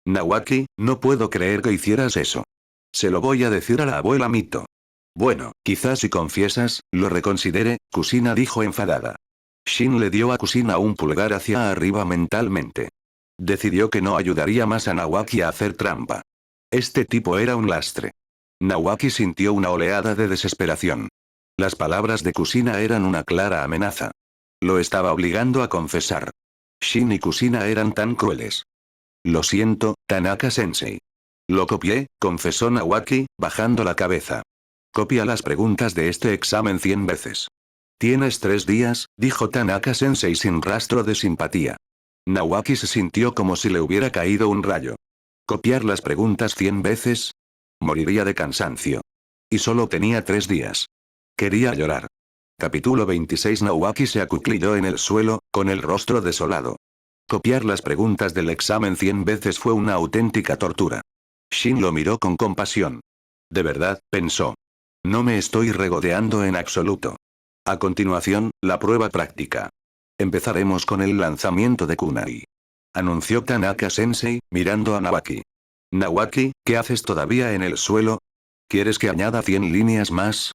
Nawaki, no puedo creer que hicieras eso. Se lo voy a decir a la abuela Mito. Bueno, quizás si confiesas, lo reconsidere, Kusina dijo enfadada. Shin le dio a Kusina un pulgar hacia arriba mentalmente. Decidió que no ayudaría más a Nawaki a hacer trampa. Este tipo era un lastre. Nawaki sintió una oleada de desesperación. Las palabras de Kusina eran una clara amenaza. Lo estaba obligando a confesar. Shin y Kusina eran tan crueles. Lo siento, Tanaka-sensei. Lo copié, confesó Nawaki, bajando la cabeza. Copia las preguntas de este examen 100 veces. Tienes 3 días, dijo Tanaka-sensei sin rastro de simpatía. Nawaki se sintió como si le hubiera caído un rayo. ¿Copiar las preguntas 100 veces? Moriría de cansancio. Y solo tenía 3 días. Quería llorar. Capítulo 26. Nawaki se acuclilló en el suelo, con el rostro desolado. Copiar las preguntas del examen 100 veces fue una auténtica tortura. Shin lo miró con compasión. De verdad, pensó. No me estoy regodeando en absoluto. A continuación, la prueba práctica. Empezaremos con el lanzamiento de kunai. Anunció Tanaka-sensei, mirando a Nawaki. Nawaki, ¿qué haces todavía en el suelo? ¿Quieres que añada 100 líneas más?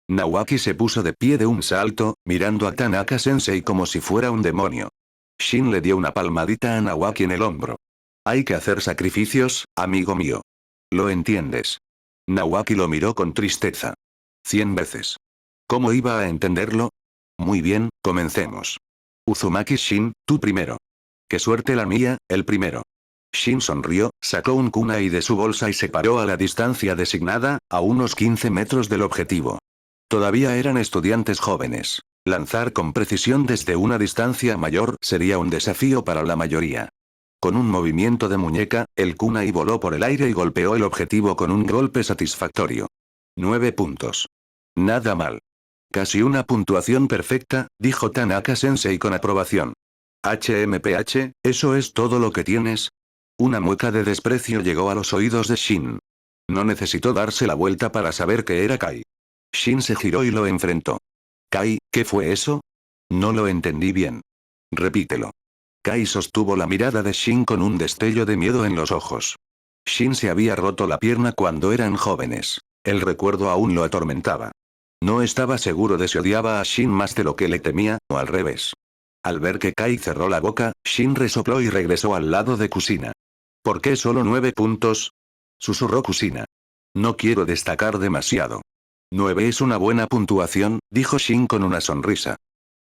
Nawaki se puso de pie de un salto, mirando a Tanaka-sensei como si fuera un demonio. Shin le dio una palmadita a Nawaki en el hombro. Hay que hacer sacrificios, amigo mío. ¿Lo entiendes? Nawaki lo miró con tristeza. 100 veces. ¿Cómo iba a entenderlo? Muy bien, comencemos. Uzumaki Shin, tú primero. Qué suerte la mía, el primero. Shin sonrió, sacó un kunai de su bolsa y se paró a la distancia designada, a unos 15 metros del objetivo. Todavía eran estudiantes jóvenes. Lanzar con precisión desde una distancia mayor sería un desafío para la mayoría. Con un movimiento de muñeca, el kunai voló por el aire y golpeó el objetivo con un golpe satisfactorio. 9 puntos. Nada mal. Casi una puntuación perfecta, dijo Tanaka-sensei con aprobación. HMPH, ¿eso es todo lo que tienes? Una mueca de desprecio llegó a los oídos de Shin. No necesitó darse la vuelta para saber que era Kai. Shin se giró y lo enfrentó. Kai, ¿qué fue eso? No lo entendí bien. Repítelo. Kai sostuvo la mirada de Shin con un destello de miedo en los ojos. Shin se había roto la pierna cuando eran jóvenes. El recuerdo aún lo atormentaba. No estaba seguro de si odiaba a Shin más de lo que le temía, o al revés. Al ver que Kai cerró la boca, Shin resopló y regresó al lado de Kusina. ¿Por qué solo 9 puntos? Susurró Kusina. No quiero destacar demasiado. 9 es una buena puntuación, dijo Shin con una sonrisa.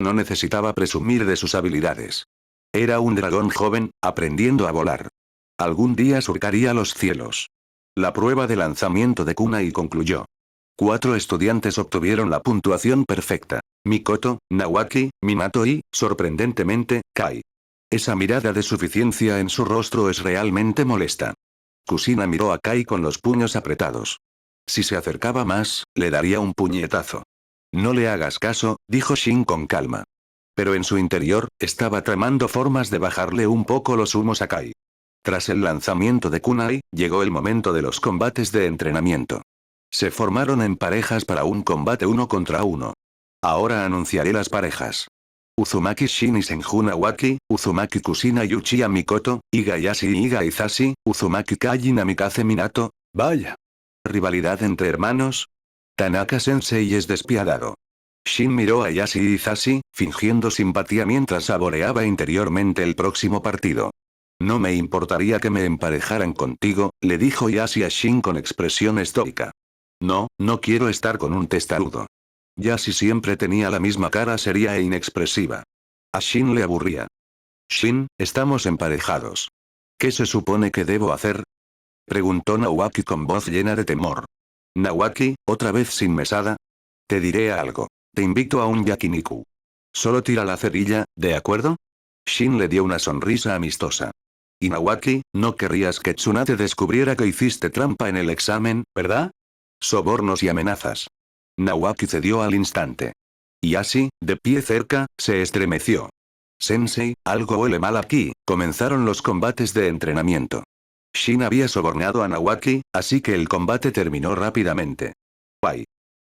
No necesitaba presumir de sus habilidades. Era un dragón joven, aprendiendo a volar. Algún día surcaría los cielos. La prueba de lanzamiento de kunai concluyó. 4 estudiantes obtuvieron la puntuación perfecta. Mikoto, Nawaki, Minato y, sorprendentemente, Kai. Esa mirada de suficiencia en su rostro es realmente molesta. Kusina miró a Kai con los puños apretados. Si se acercaba más, le daría un puñetazo. No le hagas caso, dijo Shin con calma. Pero en su interior, estaba tramando formas de bajarle un poco los humos a Kai. Tras el lanzamiento de kunai, llegó el momento de los combates de entrenamiento. Se formaron en parejas para un combate 1 contra 1. Ahora anunciaré las parejas. Uzumaki Shin y Senju Nawaki, Uzumaki Kusina y Uchiha Mikoto, Higayashi y Iga Izashi, Uzumaki Kai y Namikaze Minato. Vaya. ¿Rivalidad entre hermanos? Tanaka-sensei es despiadado. Shin miró a Yashi y Izashi, fingiendo simpatía mientras saboreaba interiormente el próximo partido. No me importaría que me emparejaran contigo, le dijo Yashi a Shin con expresión estoica. No, no quiero estar con un testarudo. Yasi siempre tenía la misma cara seria e inexpresiva. A Shin le aburría. Shin, estamos emparejados. ¿Qué se supone que debo hacer? Preguntó Nawaki con voz llena de temor. Nawaki, otra vez sin mesada. Te diré algo. Te invito a un yakiniku. Solo tira la cerilla, ¿de acuerdo? Shin le dio una sonrisa amistosa. Y Nawaki, no querrías que Tsunade descubriera que hiciste trampa en el examen, ¿verdad? Sobornos y amenazas. Nawaki cedió al instante. Y así, de pie cerca, se estremeció. Sensei, algo huele mal aquí, comenzaron los combates de entrenamiento. Shin había sobornado a Nawaki, así que el combate terminó rápidamente. Guay.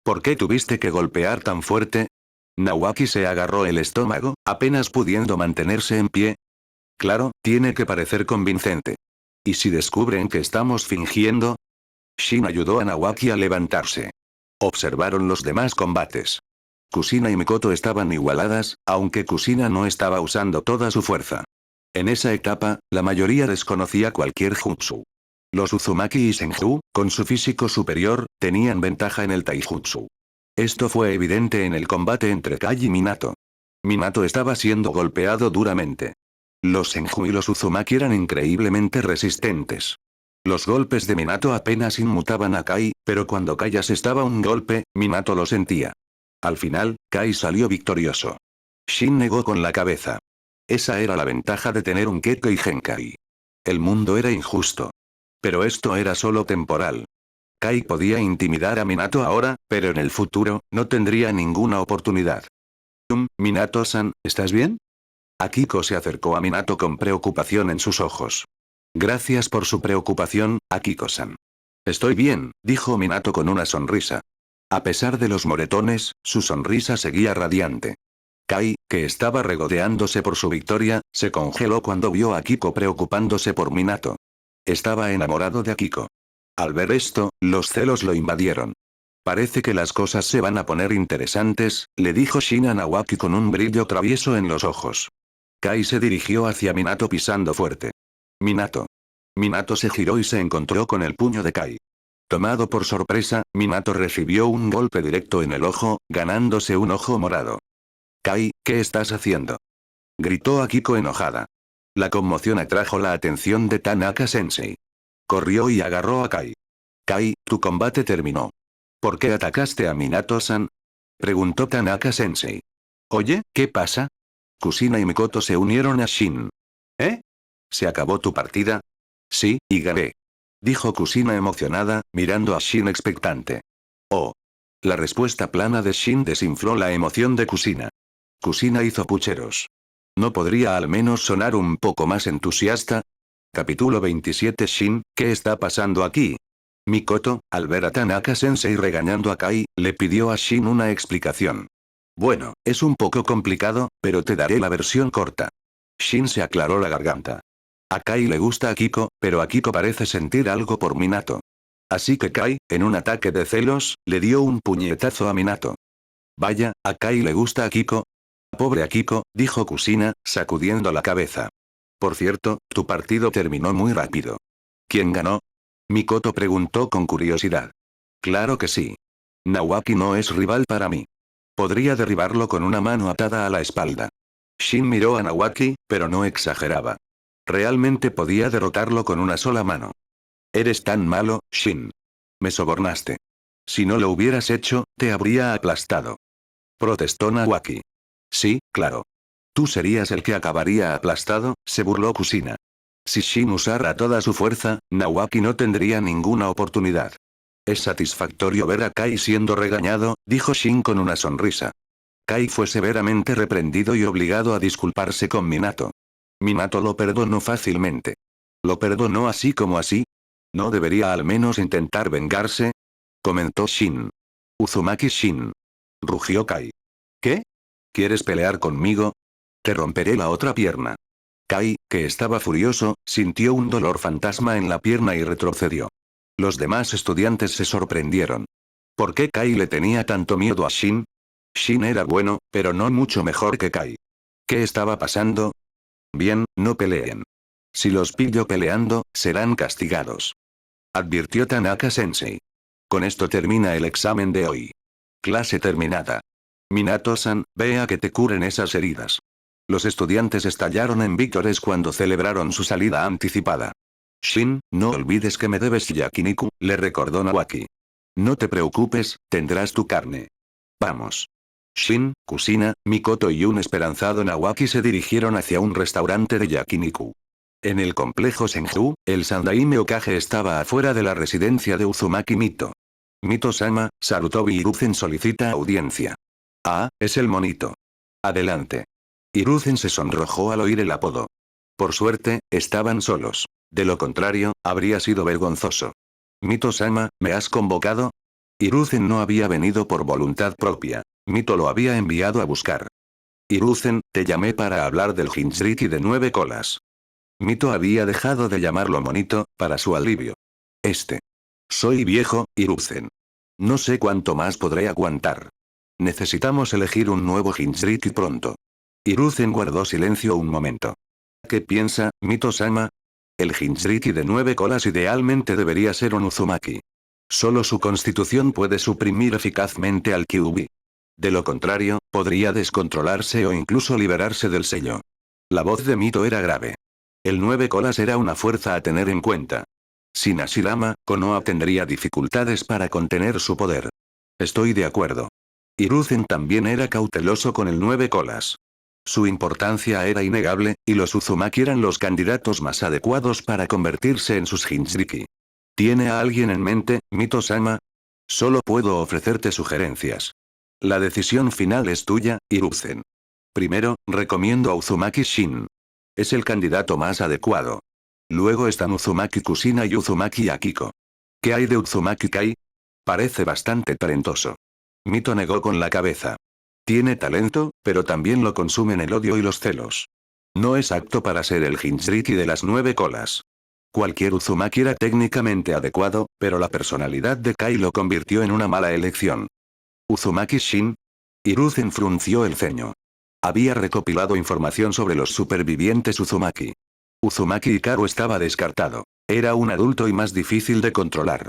¿Por qué tuviste que golpear tan fuerte? Nawaki se agarró el estómago, apenas pudiendo mantenerse en pie. Claro, tiene que parecer convincente. ¿Y si descubren que estamos fingiendo? Shin ayudó a Nawaki a levantarse. Observaron los demás combates. Kusina y Mikoto estaban igualadas, aunque Kusina no estaba usando toda su fuerza. En esa etapa, la mayoría desconocía cualquier jutsu. Los Uzumaki y Senju, con su físico superior, tenían ventaja en el taijutsu. Esto fue evidente en el combate entre Kai y Minato. Minato estaba siendo golpeado duramente. Los Senju y los Uzumaki eran increíblemente resistentes. Los golpes de Minato apenas inmutaban a Kai, pero cuando Kai asestaba un golpe, Minato lo sentía. Al final, Kai salió victorioso. Shin negó con la cabeza. Esa era la ventaja de tener un Kekkei Genkai. El mundo era injusto. Pero esto era solo temporal. Kai podía intimidar a Minato ahora, pero en el futuro, no tendría ninguna oportunidad. Minato-san, ¿estás bien? Akiko se acercó a Minato con preocupación en sus ojos. Gracias por su preocupación, Akiko-san. Estoy bien, dijo Minato con una sonrisa. A pesar de los moretones, su sonrisa seguía radiante. Kai, que estaba regodeándose por su victoria, se congeló cuando vio a Akiko preocupándose por Minato. Estaba enamorado de Akiko. Al ver esto, los celos lo invadieron. Parece que las cosas se van a poner interesantes, le dijo Shin a Nawaki con un brillo travieso en los ojos. Kai se dirigió hacia Minato pisando fuerte. Minato. Minato se giró y se encontró con el puño de Kai. Tomado por sorpresa, Minato recibió un golpe directo en el ojo, ganándose un ojo morado. Kai, ¿qué estás haciendo? Gritó Akiko enojada. La conmoción atrajo la atención de Tanaka-sensei. Corrió y agarró a Kai. Kai, tu combate terminó. ¿Por qué atacaste a Minato-san? Preguntó Tanaka-sensei. Oye, ¿qué pasa? Kusina y Mikoto se unieron a Shin. ¿Eh? ¿Se acabó tu partida? Sí, y gané. Dijo Kusina emocionada, mirando a Shin expectante. Oh. La respuesta plana de Shin desinfló la emoción de Kusina. Kusina hizo pucheros. ¿No podría al menos sonar un poco más entusiasta? Capítulo 27 Shin, ¿qué está pasando aquí? Mikoto, al ver a Tanaka-sensei regañando a Kai, le pidió a Shin una explicación. Bueno, es un poco complicado, pero te daré la versión corta. Shin se aclaró la garganta. A Kai le gusta Akiko, pero Akiko parece sentir algo por Minato. Así que Kai, en un ataque de celos, le dio un puñetazo a Minato. Vaya, a Kai le gusta Akiko. Pobre Akiko, dijo Kusina, sacudiendo la cabeza. Por cierto, tu partido terminó muy rápido. ¿Quién ganó? Mikoto preguntó con curiosidad. Claro que sí. Nawaki no es rival para mí. Podría derribarlo con una mano atada a la espalda. Shin miró a Nawaki, pero no exageraba. Realmente podía derrotarlo con una sola mano. Eres tan malo, Shin. Me sobornaste. Si no lo hubieras hecho, te habría aplastado. Protestó Nawaki. Sí, claro. Tú serías el que acabaría aplastado, se burló Kusina. Si Shin usara toda su fuerza, Nawaki no tendría ninguna oportunidad. Es satisfactorio ver a Kai siendo regañado, dijo Shin con una sonrisa. Kai fue severamente reprendido y obligado a disculparse con Minato. Minato lo perdonó fácilmente. ¿Lo perdonó así como así? ¿No debería al menos intentar vengarse? Comentó Shin. Uzumaki Shin. Rugió Kai. ¿Qué? ¿Quieres pelear conmigo? Te romperé la otra pierna. Kai, que estaba furioso, sintió un dolor fantasma en la pierna y retrocedió. Los demás estudiantes se sorprendieron. ¿Por qué Kai le tenía tanto miedo a Shin? Shin era bueno, pero no mucho mejor que Kai. ¿Qué estaba pasando? Bien, no peleen. Si los pillo peleando, serán castigados. Advirtió Tanaka-sensei. Con esto termina el examen de hoy. Clase terminada. Minato-san, ve a que te curen esas heridas. Los estudiantes estallaron en vítores cuando celebraron su salida anticipada. Shin, no olvides que me debes yakiniku, le recordó Nawaki. No te preocupes, tendrás tu carne. Vamos. Shin, Kusina, Mikoto y un esperanzado Nawaki se dirigieron hacia un restaurante de yakiniku. En el complejo Senju, el Sandaime Okage estaba afuera de la residencia de Uzumaki Mito. Mito-sama, Sarutobi Hiruzen solicita audiencia. Ah, es el monito. Adelante. Hiruzen se sonrojó al oír el apodo. Por suerte, estaban solos. De lo contrario, habría sido vergonzoso. Mito-sama, ¿me has convocado? Hiruzen no había venido por voluntad propia. Mito lo había enviado a buscar. Hiruzen, te llamé para hablar del Jinchuriki de 9 colas. Mito había dejado de llamarlo monito, para su alivio. Soy viejo, Hiruzen. No sé cuánto más podré aguantar. Necesitamos elegir un nuevo Jinchuriki pronto. Hiruzen guardó silencio un momento. ¿Qué piensa, Mito-sama? El Jinchuriki de 9 colas idealmente debería ser un Uzumaki. Solo su constitución puede suprimir eficazmente al Kyuubi. De lo contrario, podría descontrolarse o incluso liberarse del sello. La voz de Mito era grave. El 9 colas era una fuerza a tener en cuenta. Sin Hashirama, Konoha tendría dificultades para contener su poder. Estoy de acuerdo. Hiruzen también era cauteloso con el 9 colas. Su importancia era innegable, y los Uzumaki eran los candidatos más adecuados para convertirse en sus Jinchuriki. ¿Tiene a alguien en mente, Mito-sama? Solo puedo ofrecerte sugerencias. La decisión final es tuya, Hiruzen. Primero, recomiendo a Uzumaki Shin. Es el candidato más adecuado. Luego están Uzumaki Kusina y Uzumaki Akiko. ¿Qué hay de Uzumaki Kai? Parece bastante talentoso. Mito negó con la cabeza. Tiene talento, pero también lo consumen el odio y los celos. No es apto para ser el Jinchuriki de las 9 colas. Cualquier Uzumaki era técnicamente adecuado, pero la personalidad de Kai lo convirtió en una mala elección. ¿Uzumaki Shin? Hiruzen frunció el ceño. Había recopilado información sobre los supervivientes Uzumaki. Uzumaki Hikaru estaba descartado. Era un adulto y más difícil de controlar.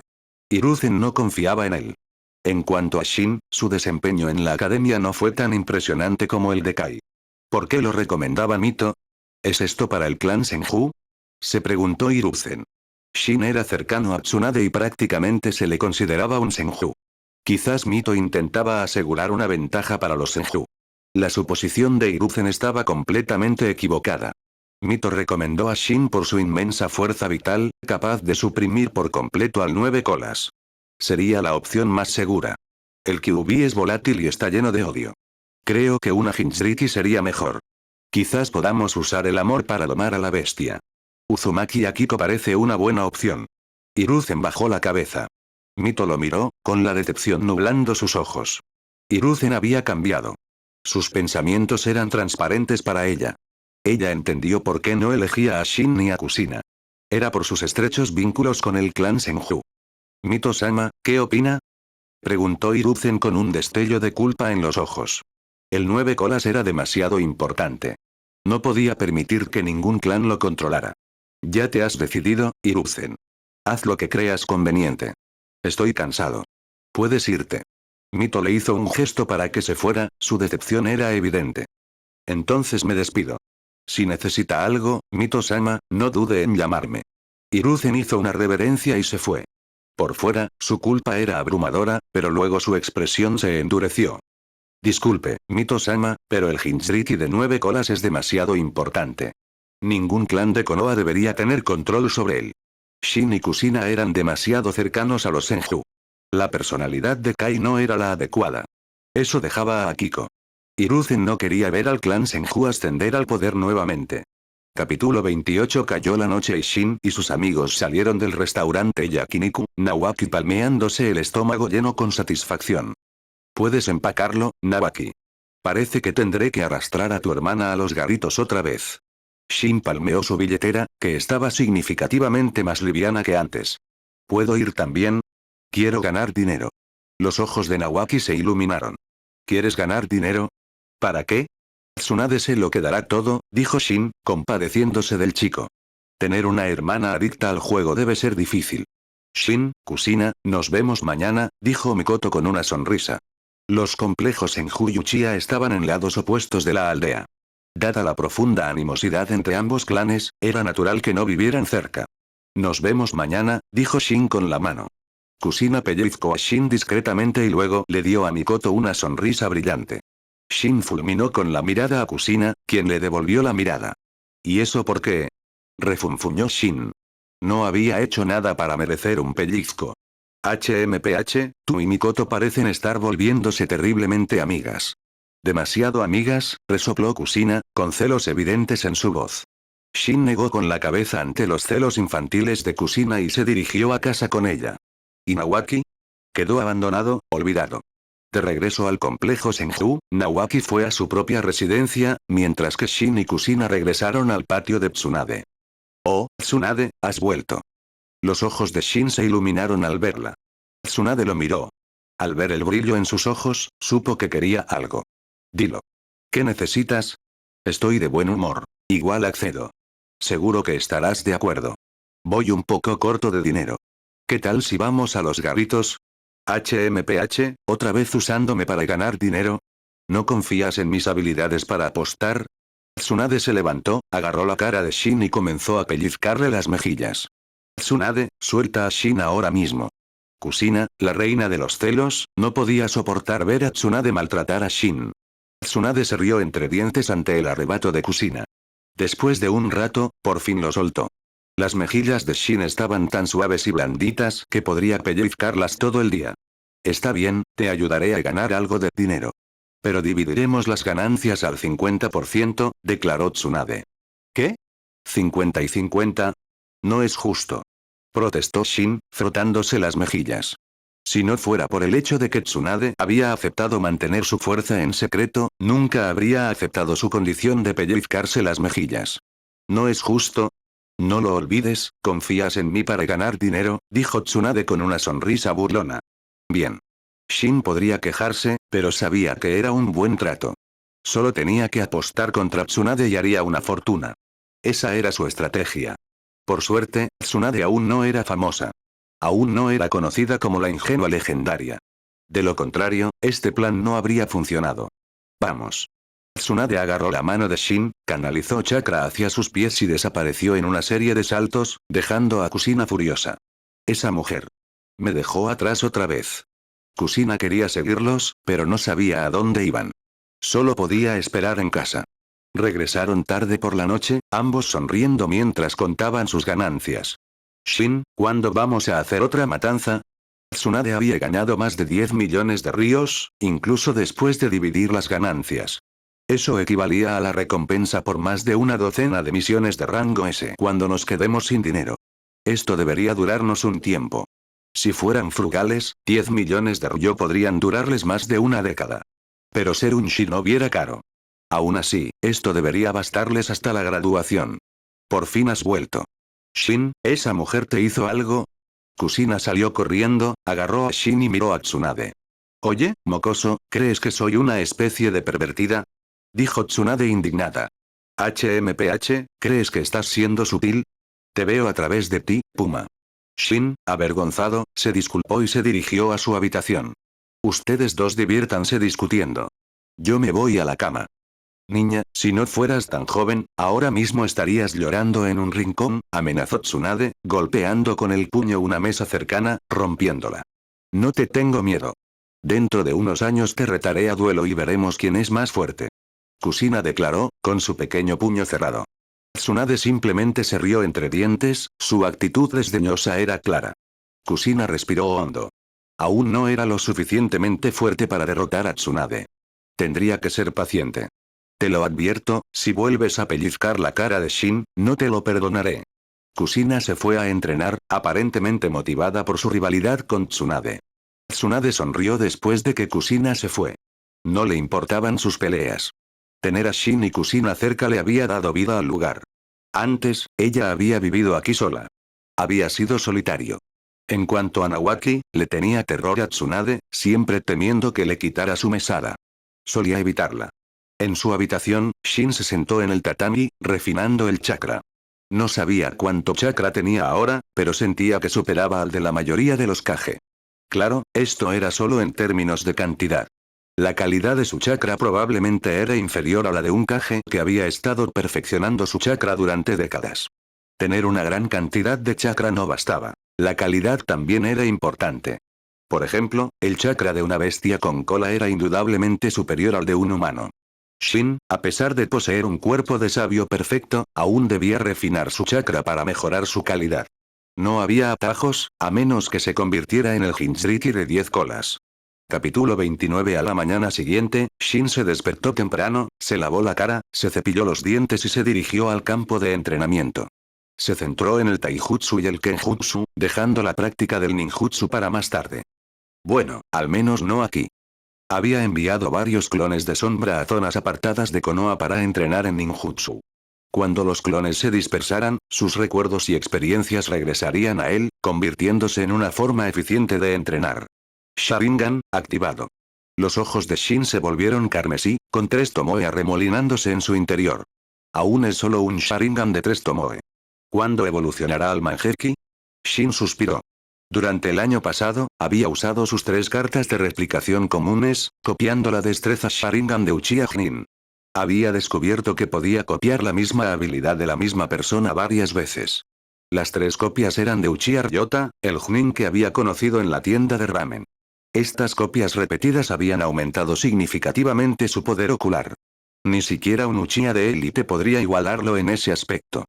Hiruzen no confiaba en él. En cuanto a Shin, su desempeño en la academia no fue tan impresionante como el de Kai. ¿Por qué lo recomendaba Mito? ¿Es esto para el clan Senju? Se preguntó Hiruzen. Shin era cercano a Tsunade y prácticamente se le consideraba un Senju. Quizás Mito intentaba asegurar una ventaja para los Senju. La suposición de Hiruzen estaba completamente equivocada. Mito recomendó a Shin por su inmensa fuerza vital, capaz de suprimir por completo al 9 colas. Sería la opción más segura. El Kyuubi es volátil y está lleno de odio. Creo que una Jinchuriki sería mejor. Quizás podamos usar el amor para domar a la bestia. Uzumaki Akiko parece una buena opción. Hiruzen bajó la cabeza. Mito lo miró, con la decepción nublando sus ojos. Hiruzen había cambiado. Sus pensamientos eran transparentes para ella. Ella entendió por qué no elegía a Shin ni a Kusina. Era por sus estrechos vínculos con el clan Senju. Mito-sama, ¿qué opina? Preguntó Hiruzen con un destello de culpa en los ojos. El 9 colas era demasiado importante. No podía permitir que ningún clan lo controlara. Ya te has decidido, Hiruzen. Haz lo que creas conveniente. Estoy cansado. Puedes irte. Mito le hizo un gesto para que se fuera, su decepción era evidente. Entonces me despido. Si necesita algo, Mito-sama, no dude en llamarme. Hiruzen hizo una reverencia y se fue. Por fuera, su culpa era abrumadora, pero luego su expresión se endureció. Disculpe, Mito-sama, pero el Jinchuriki de 9 colas es demasiado importante. Ningún clan de Konoha debería tener control sobre él. Shin y Kusina eran demasiado cercanos a los Senju. La personalidad de Kai no era la adecuada. Eso dejaba a Akiko. Hiruzen no quería ver al clan Senju ascender al poder nuevamente. Capítulo 28. Cayó la noche y Shin y sus amigos salieron del restaurante Yakiniku, Nawaki palmeándose el estómago lleno con satisfacción. ¿Puedes empacarlo, Nawaki? Parece que tendré que arrastrar a tu hermana a los garitos otra vez. Shin palmeó su billetera, que estaba significativamente más liviana que antes. ¿Puedo ir también? Quiero ganar dinero. Los ojos de Nawaki se iluminaron. ¿Quieres ganar dinero? ¿Para qué? Tsunade se lo quedará todo, dijo Shin, compadeciéndose del chico. Tener una hermana adicta al juego debe ser difícil. Shin, Kusina, nos vemos mañana, dijo Mikoto con una sonrisa. Los complejos en Juyuchia estaban en lados opuestos de la aldea. Dada la profunda animosidad entre ambos clanes, era natural que no vivieran cerca. Nos vemos mañana, dijo Shin con la mano. Kusina pellizcó a Shin discretamente y luego le dio a Mikoto una sonrisa brillante. Shin fulminó con la mirada a Kusina, quien le devolvió la mirada. ¿Y eso por qué? Refunfuñó Shin. No había hecho nada para merecer un pellizco. HMPH, tú y Mikoto parecen estar volviéndose terriblemente amigas. Demasiado amigas, resopló Kusina, con celos evidentes en su voz. Shin negó con la cabeza ante los celos infantiles de Kusina y se dirigió a casa con ella. ¿Y Nawaki? Quedó abandonado, olvidado. De regreso al complejo Senju, Nawaki fue a su propia residencia, mientras que Shin y Kusina regresaron al patio de Tsunade. Oh, Tsunade, has vuelto. Los ojos de Shin se iluminaron al verla. Tsunade lo miró. Al ver el brillo en sus ojos, supo que quería algo. Dilo. ¿Qué necesitas? Estoy de buen humor. Igual accedo. Seguro que estarás de acuerdo. Voy un poco corto de dinero. ¿Qué tal si vamos a los garritos? HMPH, ¿otra vez usándome para ganar dinero? ¿No confías en mis habilidades para apostar? Tsunade se levantó, agarró la cara de Shin y comenzó a pellizcarle las mejillas. Tsunade, suelta a Shin ahora mismo. Kusina, la reina de los celos, no podía soportar ver a Tsunade maltratar a Shin. Tsunade se rió entre dientes ante el arrebato de Kusina. Después de un rato, por fin lo soltó. Las mejillas de Shin estaban tan suaves y blanditas que podría pellizcarlas todo el día. Está bien, te ayudaré a ganar algo de dinero. Pero dividiremos las ganancias al 50%, declaró Tsunade. ¿Qué? ¿50 y 50? No es justo. Protestó Shin, frotándose las mejillas. Si no fuera por el hecho de que Tsunade había aceptado mantener su fuerza en secreto, nunca habría aceptado su condición de pellizcarse las mejillas. ¿No es justo? No lo olvides, confías en mí para ganar dinero, dijo Tsunade con una sonrisa burlona. Bien. Shin podría quejarse, pero sabía que era un buen trato. Solo tenía que apostar contra Tsunade y haría una fortuna. Esa era su estrategia. Por suerte, Tsunade aún no era famosa. Aún no era conocida como la ingenua legendaria. De lo contrario, este plan no habría funcionado. Vamos. Tsunade agarró la mano de Shin, canalizó chakra hacia sus pies y desapareció en una serie de saltos, dejando a Kusina furiosa. Esa mujer. Me dejó atrás otra vez. Kusina quería seguirlos, pero no sabía a dónde iban. Solo podía esperar en casa. Regresaron tarde por la noche, ambos sonriendo mientras contaban sus ganancias. Shin, ¿cuándo vamos a hacer otra matanza? Tsunade había ganado más de 10 millones de ryos, incluso después de dividir las ganancias. Eso equivalía a la recompensa por más de una docena de misiones de rango S cuando nos quedemos sin dinero. Esto debería durarnos un tiempo. Si fueran frugales, 10 millones de ryo podrían durarles más de una década. Pero ser un shinobi era caro. Aún así, esto debería bastarles hasta la graduación. Por fin has vuelto. Shin, ¿esa mujer te hizo algo? Kusina salió corriendo, agarró a Shin y miró a Tsunade. Oye, mocoso, ¿crees que soy una especie de pervertida? Dijo Tsunade indignada. HMPH, ¿crees que estás siendo sutil? Te veo a través de ti, Puma. Shin, avergonzado, se disculpó y se dirigió a su habitación. Ustedes dos diviértanse discutiendo. Yo me voy a la cama. Niña, si no fueras tan joven, ahora mismo estarías llorando en un rincón, amenazó Tsunade, golpeando con el puño una mesa cercana, rompiéndola. No te tengo miedo. Dentro de unos años te retaré a duelo y veremos quién es más fuerte. Kusina declaró, con su pequeño puño cerrado. Tsunade simplemente se rió entre dientes, su actitud desdeñosa era clara. Kusina respiró hondo. Aún no era lo suficientemente fuerte para derrotar a Tsunade. Tendría que ser paciente. Te lo advierto, si vuelves a pellizcar la cara de Shin, no te lo perdonaré. Kusina se fue a entrenar, aparentemente motivada por su rivalidad con Tsunade. Tsunade sonrió después de que Kusina se fue. No le importaban sus peleas. Tener a Shin y Kusina cerca le había dado vida al lugar. Antes, ella había vivido aquí sola. Había sido solitario. En cuanto a Nawaki, le tenía terror a Tsunade, siempre temiendo que le quitara su mesada. Solía evitarla. En su habitación, Shin se sentó en el tatami, refinando el chakra. No sabía cuánto chakra tenía ahora, pero sentía que superaba al de la mayoría de los Kage. Claro, esto era solo en términos de cantidad. La calidad de su chakra probablemente era inferior a la de un Kage que había estado perfeccionando su chakra durante décadas. Tener una gran cantidad de chakra no bastaba. La calidad también era importante. Por ejemplo, el chakra de una bestia con cola era indudablemente superior al de un humano. Shin, a pesar de poseer un cuerpo de sabio perfecto, aún debía refinar su chakra para mejorar su calidad. No había atajos, a menos que se convirtiera en el Jinchuriki de 10 colas. Capítulo 29. A la mañana siguiente, Shin se despertó temprano, se lavó la cara, se cepilló los dientes y se dirigió al campo de entrenamiento. Se centró en el taijutsu y el kenjutsu, dejando la práctica del ninjutsu para más tarde. Bueno, al menos no aquí. Había enviado varios clones de sombra a zonas apartadas de Konoha para entrenar en ninjutsu. Cuando los clones se dispersaran, sus recuerdos y experiencias regresarían a él, convirtiéndose en una forma eficiente de entrenar. Sharingan, activado. Los ojos de Shin se volvieron carmesí, con 3 tomoe arremolinándose en su interior. Aún es solo un Sharingan de 3 tomoe. ¿Cuándo evolucionará al Mangekyou? Shin suspiró. Durante el año pasado, había usado sus 3 cartas de replicación comunes, copiando la destreza Sharingan de Uchiha Nin. Había descubierto que podía copiar la misma habilidad de la misma persona varias veces. Las 3 copias eran de Uchiha Ryota, el Chunin que había conocido en la tienda de ramen. Estas copias repetidas habían aumentado significativamente su poder ocular. Ni siquiera un Uchiha de élite podría igualarlo en ese aspecto.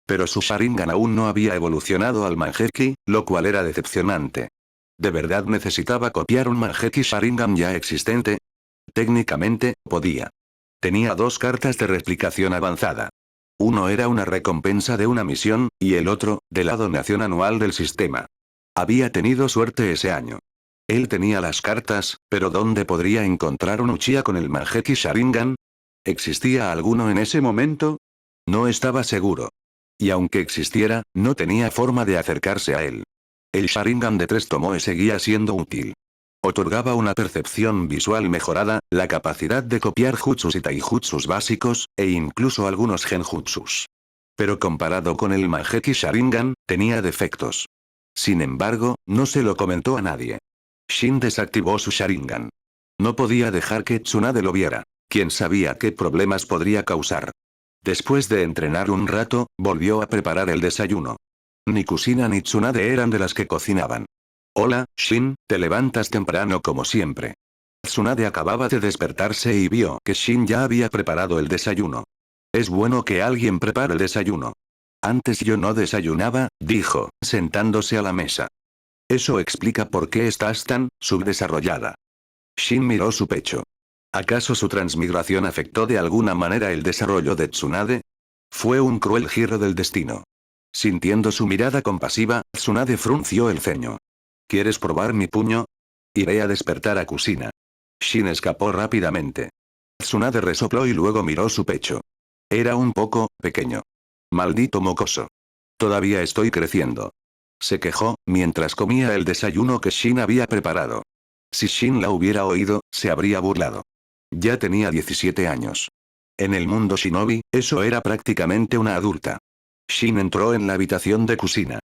Pero su Sharingan aún no había evolucionado al Mangekyou, lo cual era decepcionante. ¿De verdad necesitaba copiar un Mangekyou Sharingan ya existente? Técnicamente, podía. Tenía 2 cartas de replicación avanzada. Uno era una recompensa de una misión, y el otro, de la donación anual del sistema. Había tenido suerte ese año. Él tenía las cartas, pero ¿dónde podría encontrar un Uchiha con el Mangekyou Sharingan? ¿Existía alguno en ese momento? No estaba seguro. Y aunque existiera, no tenía forma de acercarse a él. El Sharingan de 3 tomoe seguía siendo útil. Otorgaba una percepción visual mejorada, la capacidad de copiar jutsus y taijutsus básicos, e incluso algunos genjutsus. Pero comparado con el Mangekyou Sharingan, tenía defectos. Sin embargo, no se lo comentó a nadie. Shin desactivó su Sharingan. No podía dejar que Tsunade lo viera. Quién sabía qué problemas podría causar. Después de entrenar un rato, volvió a preparar el desayuno. Ni Kusina ni Tsunade eran de las que cocinaban. Hola, Shin, te levantas temprano como siempre. Tsunade acababa de despertarse y vio que Shin ya había preparado el desayuno. Es bueno que alguien prepare el desayuno. Antes yo no desayunaba, dijo, sentándose a la mesa. Eso explica por qué estás tan subdesarrollada. Shin miró su pecho. ¿Acaso su transmigración afectó de alguna manera el desarrollo de Tsunade? Fue un cruel giro del destino. Sintiendo su mirada compasiva, Tsunade frunció el ceño. ¿Quieres probar mi puño? Iré a despertar a Kusina. Shin escapó rápidamente. Tsunade resopló y luego miró su pecho. Era un poco pequeño. Maldito mocoso. Todavía estoy creciendo. Se quejó, mientras comía el desayuno que Shin había preparado. Si Shin la hubiera oído, se habría burlado. Ya tenía 17 años. En el mundo shinobi, eso era prácticamente una adulta. Shin entró en la habitación de Kusina.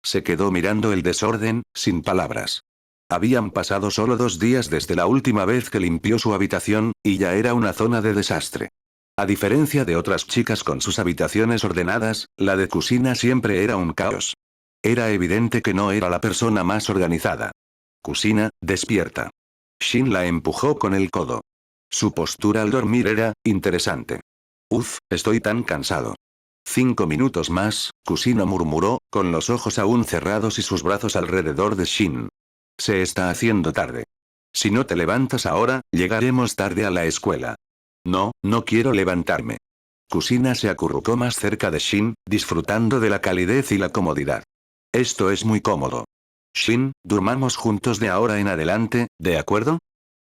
Se quedó mirando el desorden, sin palabras. Habían pasado solo 2 días desde la última vez que limpió su habitación, y ya era una zona de desastre. A diferencia de otras chicas con sus habitaciones ordenadas, la de Kusina siempre era un caos. Era evidente que no era la persona más organizada. Kusina, despierta. Shin la empujó con el codo. Su postura al dormir era interesante. Estoy tan cansado. 5 minutos más, Kusina murmuró, con los ojos aún cerrados y sus brazos alrededor de Shin. Se está haciendo tarde. Si no te levantas ahora, llegaremos tarde a la escuela. No, no quiero levantarme. Kusina se acurrucó más cerca de Shin, disfrutando de la calidez y la comodidad. Esto es muy cómodo. Shin, durmamos juntos de ahora en adelante, ¿de acuerdo?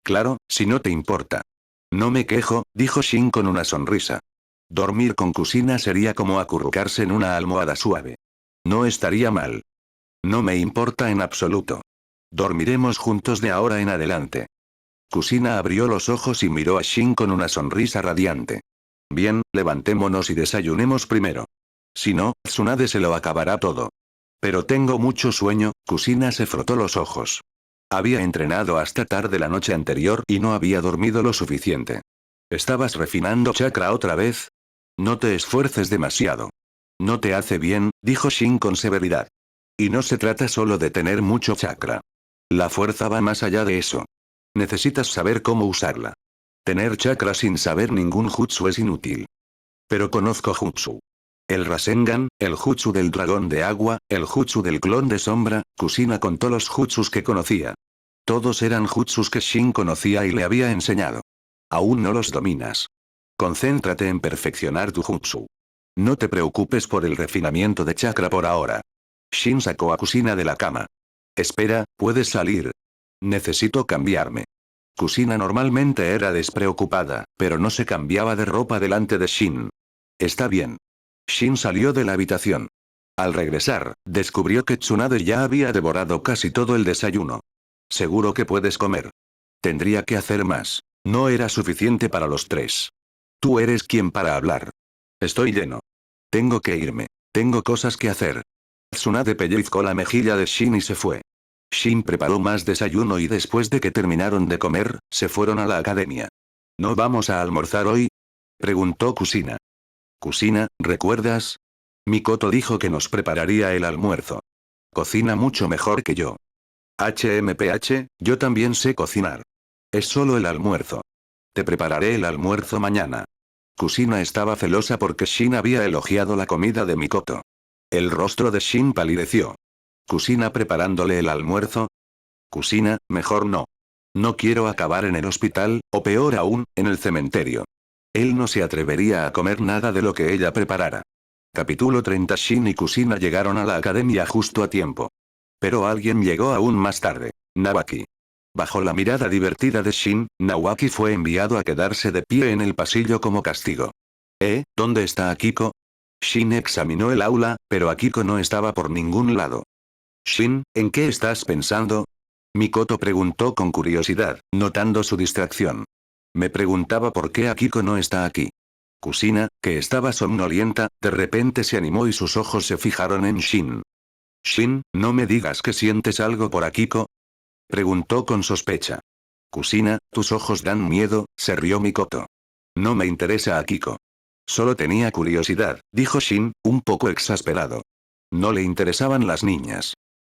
Claro, si no te importa. No me quejo, dijo Shin con una sonrisa. Dormir con Kusina sería como acurrucarse en una almohada suave. No estaría mal. No me importa en absoluto. Dormiremos juntos de ahora en adelante. Kusina abrió los ojos y miró a Shin con una sonrisa radiante. Bien, levantémonos y desayunemos primero. Si no, Tsunade se lo acabará todo. Pero tengo mucho sueño, Kusina se frotó los ojos. Había entrenado hasta tarde la noche anterior y no había dormido lo suficiente. ¿Estabas refinando chakra otra vez? No te esfuerces demasiado. No te hace bien, dijo Shin con severidad. Y no se trata solo de tener mucho chakra. La fuerza va más allá de eso. Necesitas saber cómo usarla. Tener chakra sin saber ningún jutsu es inútil. Pero conozco jutsu. El Rasengan, el jutsu del dragón de agua, el jutsu del clon de sombra. Kusina contó los jutsus que conocía. Todos eran jutsus que Shin conocía y le había enseñado. Aún no los dominas. Concéntrate en perfeccionar tu jutsu. No te preocupes por el refinamiento de chakra por ahora. Shin sacó a Kusina de la cama. Espera, puedes salir. Necesito cambiarme. Kusina normalmente era despreocupada, pero no se cambiaba de ropa delante de Shin. Está bien. Shin salió de la habitación. Al regresar, descubrió que Tsunade ya había devorado casi todo el desayuno. Seguro que puedes comer. Tendría que hacer más. No era suficiente para los tres. Tú eres quien para hablar. Estoy lleno. Tengo que irme. Tengo cosas que hacer. Tsunade pellizcó la mejilla de Shin y se fue. Shin preparó más desayuno y después de que terminaron de comer, se fueron a la academia. ¿No vamos a almorzar hoy? Preguntó Kusina. Kusina, ¿recuerdas? Mikoto dijo que nos prepararía el almuerzo. Cocina mucho mejor que yo. HMPH, yo también sé cocinar. Es solo el almuerzo. Te prepararé el almuerzo mañana. Kusina estaba celosa porque Shin había elogiado la comida de Mikoto. El rostro de Shin palideció. ¿Kusina preparándole el almuerzo? Kusina, mejor no. No quiero acabar en el hospital, o peor aún, en el cementerio. Él no se atrevería a comer nada de lo que ella preparara. Capítulo 30. Shin y Kusina llegaron a la academia justo a tiempo. Pero alguien llegó aún más tarde. Nawaki. Bajo la mirada divertida de Shin, Nawaki fue enviado a quedarse de pie en el pasillo como castigo. ¿Dónde está Akiko? Shin examinó el aula, pero Akiko no estaba por ningún lado. Shin, ¿en qué estás pensando? Mikoto preguntó con curiosidad, notando su distracción. Me preguntaba por qué Akiko no está aquí. Kusina, que estaba somnolienta, de repente se animó y sus ojos se fijaron en Shin. Shin, ¿no me digas que sientes algo por Akiko? Preguntó con sospecha. Kusina, tus ojos dan miedo, se rió Mikoto. No me interesa Akiko. Solo tenía curiosidad, dijo Shin, un poco exasperado. No le interesaban las niñas.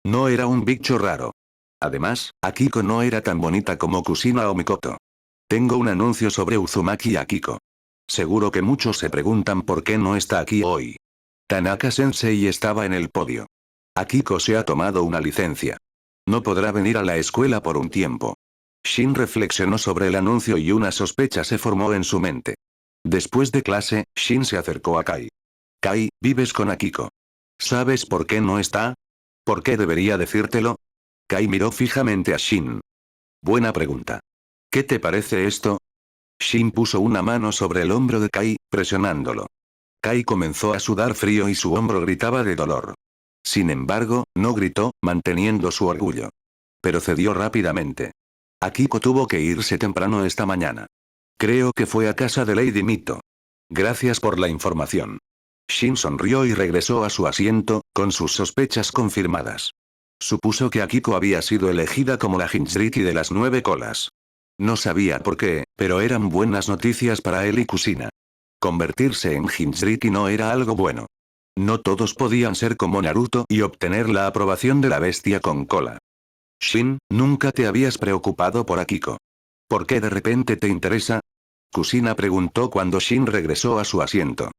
No era un bicho raro. Además, Akiko no era tan bonita como Kusina o Mikoto. Tengo un anuncio sobre Uzumaki Akiko. Seguro que muchos se preguntan por qué no está aquí hoy. Tanaka-sensei estaba en el podio. Akiko se ha tomado una licencia. No podrá venir a la escuela por un tiempo. Shin reflexionó sobre el anuncio y una sospecha se formó en su mente. Después de clase, Shin se acercó a Kai. Kai, ¿vives con Akiko? ¿Sabes por qué no está? ¿Por qué debería decírtelo? Kai miró fijamente a Shin. Buena pregunta. ¿Qué te parece esto? Shin puso una mano sobre el hombro de Kai, presionándolo. Kai comenzó a sudar frío y su hombro gritaba de dolor. Sin embargo, no gritó, manteniendo su orgullo. Pero cedió rápidamente. Akiko tuvo que irse temprano esta mañana. Creo que fue a casa de Lady Mito. Gracias por la información. Shin sonrió y regresó a su asiento, con sus sospechas confirmadas. Supuso que Akiko había sido elegida como la Jinchuriki de las 9 colas. No sabía por qué, pero eran buenas noticias para él y Kusina. Convertirse en Jinchuriki no era algo bueno. No todos podían ser como Naruto y obtener la aprobación de la bestia con cola. Shin, ¿nunca te habías preocupado por Akiko? ¿Por qué de repente te interesa? Kusina preguntó cuando Shin regresó a su asiento.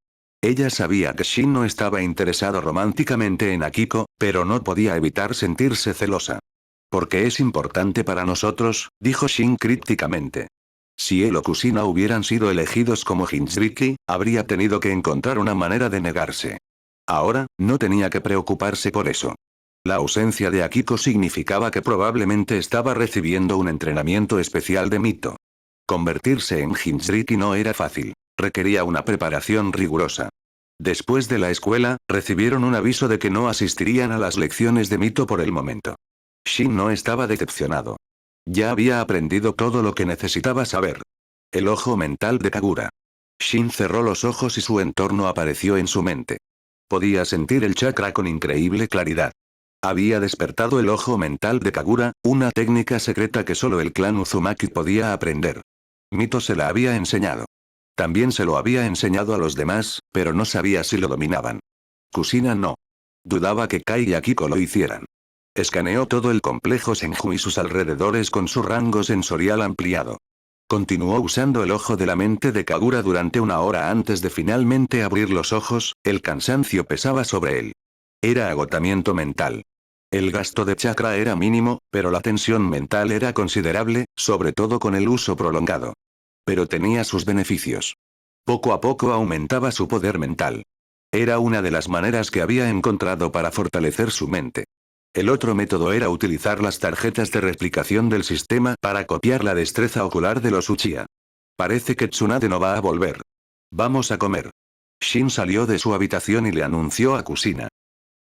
Ella sabía que Shin no estaba interesado románticamente en Akiko, pero no podía evitar sentirse celosa. Porque es importante para nosotros, dijo Shin crípticamente. Si él o Kusina hubieran sido elegidos como Jinchuriki, habría tenido que encontrar una manera de negarse. Ahora, no tenía que preocuparse por eso. La ausencia de Akiko significaba que probablemente estaba recibiendo un entrenamiento especial de Mito. Convertirse en Jinchuriki no era fácil. Requería una preparación rigurosa. Después de la escuela, recibieron un aviso de que no asistirían a las lecciones de Mito por el momento. Shin no estaba decepcionado. Ya había aprendido todo lo que necesitaba saber. El ojo mental de Kagura. Shin cerró los ojos y su entorno apareció en su mente. Podía sentir el chakra con increíble claridad. Había despertado el ojo mental de Kagura, una técnica secreta que solo el clan Uzumaki podía aprender. Mito se la había enseñado. También se lo había enseñado a los demás, pero no sabía si lo dominaban. Kusina no. Dudaba que Kai y Akiko lo hicieran. Escaneó todo el complejo Senju y sus alrededores con su rango sensorial ampliado. Continuó usando el ojo de la mente de Kagura durante una hora antes de finalmente abrir los ojos, el cansancio pesaba sobre él. Era agotamiento mental. El gasto de chakra era mínimo, pero la tensión mental era considerable, sobre todo con el uso prolongado. Pero tenía sus beneficios. Poco a poco aumentaba su poder mental. Era una de las maneras que había encontrado para fortalecer su mente. El otro método era utilizar las tarjetas de replicación del sistema para copiar la destreza ocular de los Uchiha. Parece que Tsunade no va a volver. Vamos a comer. Shin salió de su habitación y le anunció a Kusina.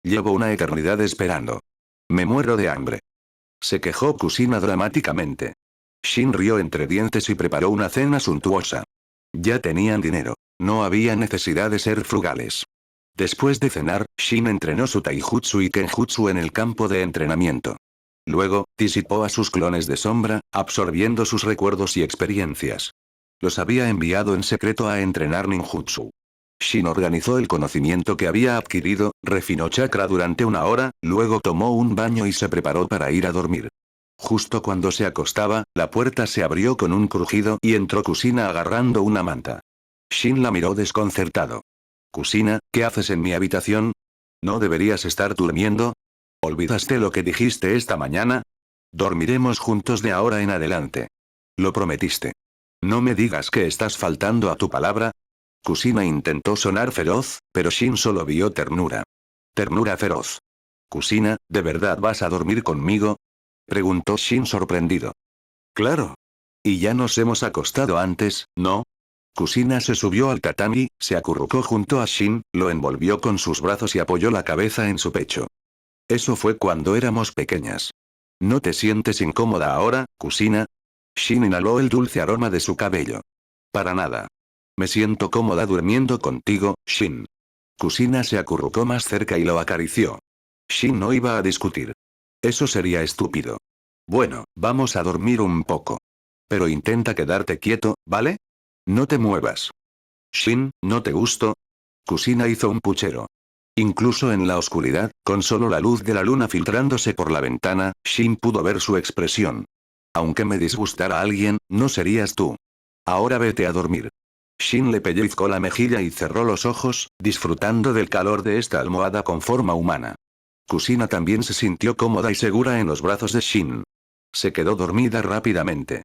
Llevo una eternidad esperando. Me muero de hambre. Se quejó Kusina dramáticamente. Shin rió entre dientes y preparó una cena suntuosa. Ya tenían dinero. No había necesidad de ser frugales. Después de cenar, Shin entrenó su taijutsu y kenjutsu en el campo de entrenamiento. Luego, disipó a sus clones de sombra, absorbiendo sus recuerdos y experiencias. Los había enviado en secreto a entrenar ninjutsu. Shin organizó el conocimiento que había adquirido, refinó chakra durante una hora, luego tomó un baño y se preparó para ir a dormir. Justo cuando se acostaba, la puerta se abrió con un crujido y entró Kusina agarrando una manta. Shin la miró desconcertado. Kusina, ¿qué haces en mi habitación? ¿No deberías estar durmiendo? ¿Olvidaste lo que dijiste esta mañana? Dormiremos juntos de ahora en adelante. Lo prometiste. No me digas que estás faltando a tu palabra. Kusina intentó sonar feroz, pero Shin solo vio ternura. Ternura feroz. Kusina, ¿de verdad vas a dormir conmigo? Preguntó Shin sorprendido. Claro. Y ya nos hemos acostado antes, ¿no? Kusina se subió al tatami, se acurrucó junto a Shin, lo envolvió con sus brazos y apoyó la cabeza en su pecho. Eso fue cuando éramos pequeñas. ¿No te sientes incómoda ahora, Kusina? Shin inhaló el dulce aroma de su cabello. Para nada. Me siento cómoda durmiendo contigo, Shin. Kusina se acurrucó más cerca y lo acarició. Shin no iba a discutir. Eso sería estúpido. Bueno, vamos a dormir un poco. Pero intenta quedarte quieto, ¿vale? No te muevas. Shin, ¿no te gusto? Kusina hizo un puchero. Incluso en la oscuridad, con solo la luz de la luna filtrándose por la ventana, Shin pudo ver su expresión. Aunque me disgustara alguien, no serías tú. Ahora vete a dormir. Shin le pellizcó la mejilla y cerró los ojos, disfrutando del calor de esta almohada con forma humana. Kusina también se sintió cómoda y segura en los brazos de Shin. Se quedó dormida rápidamente.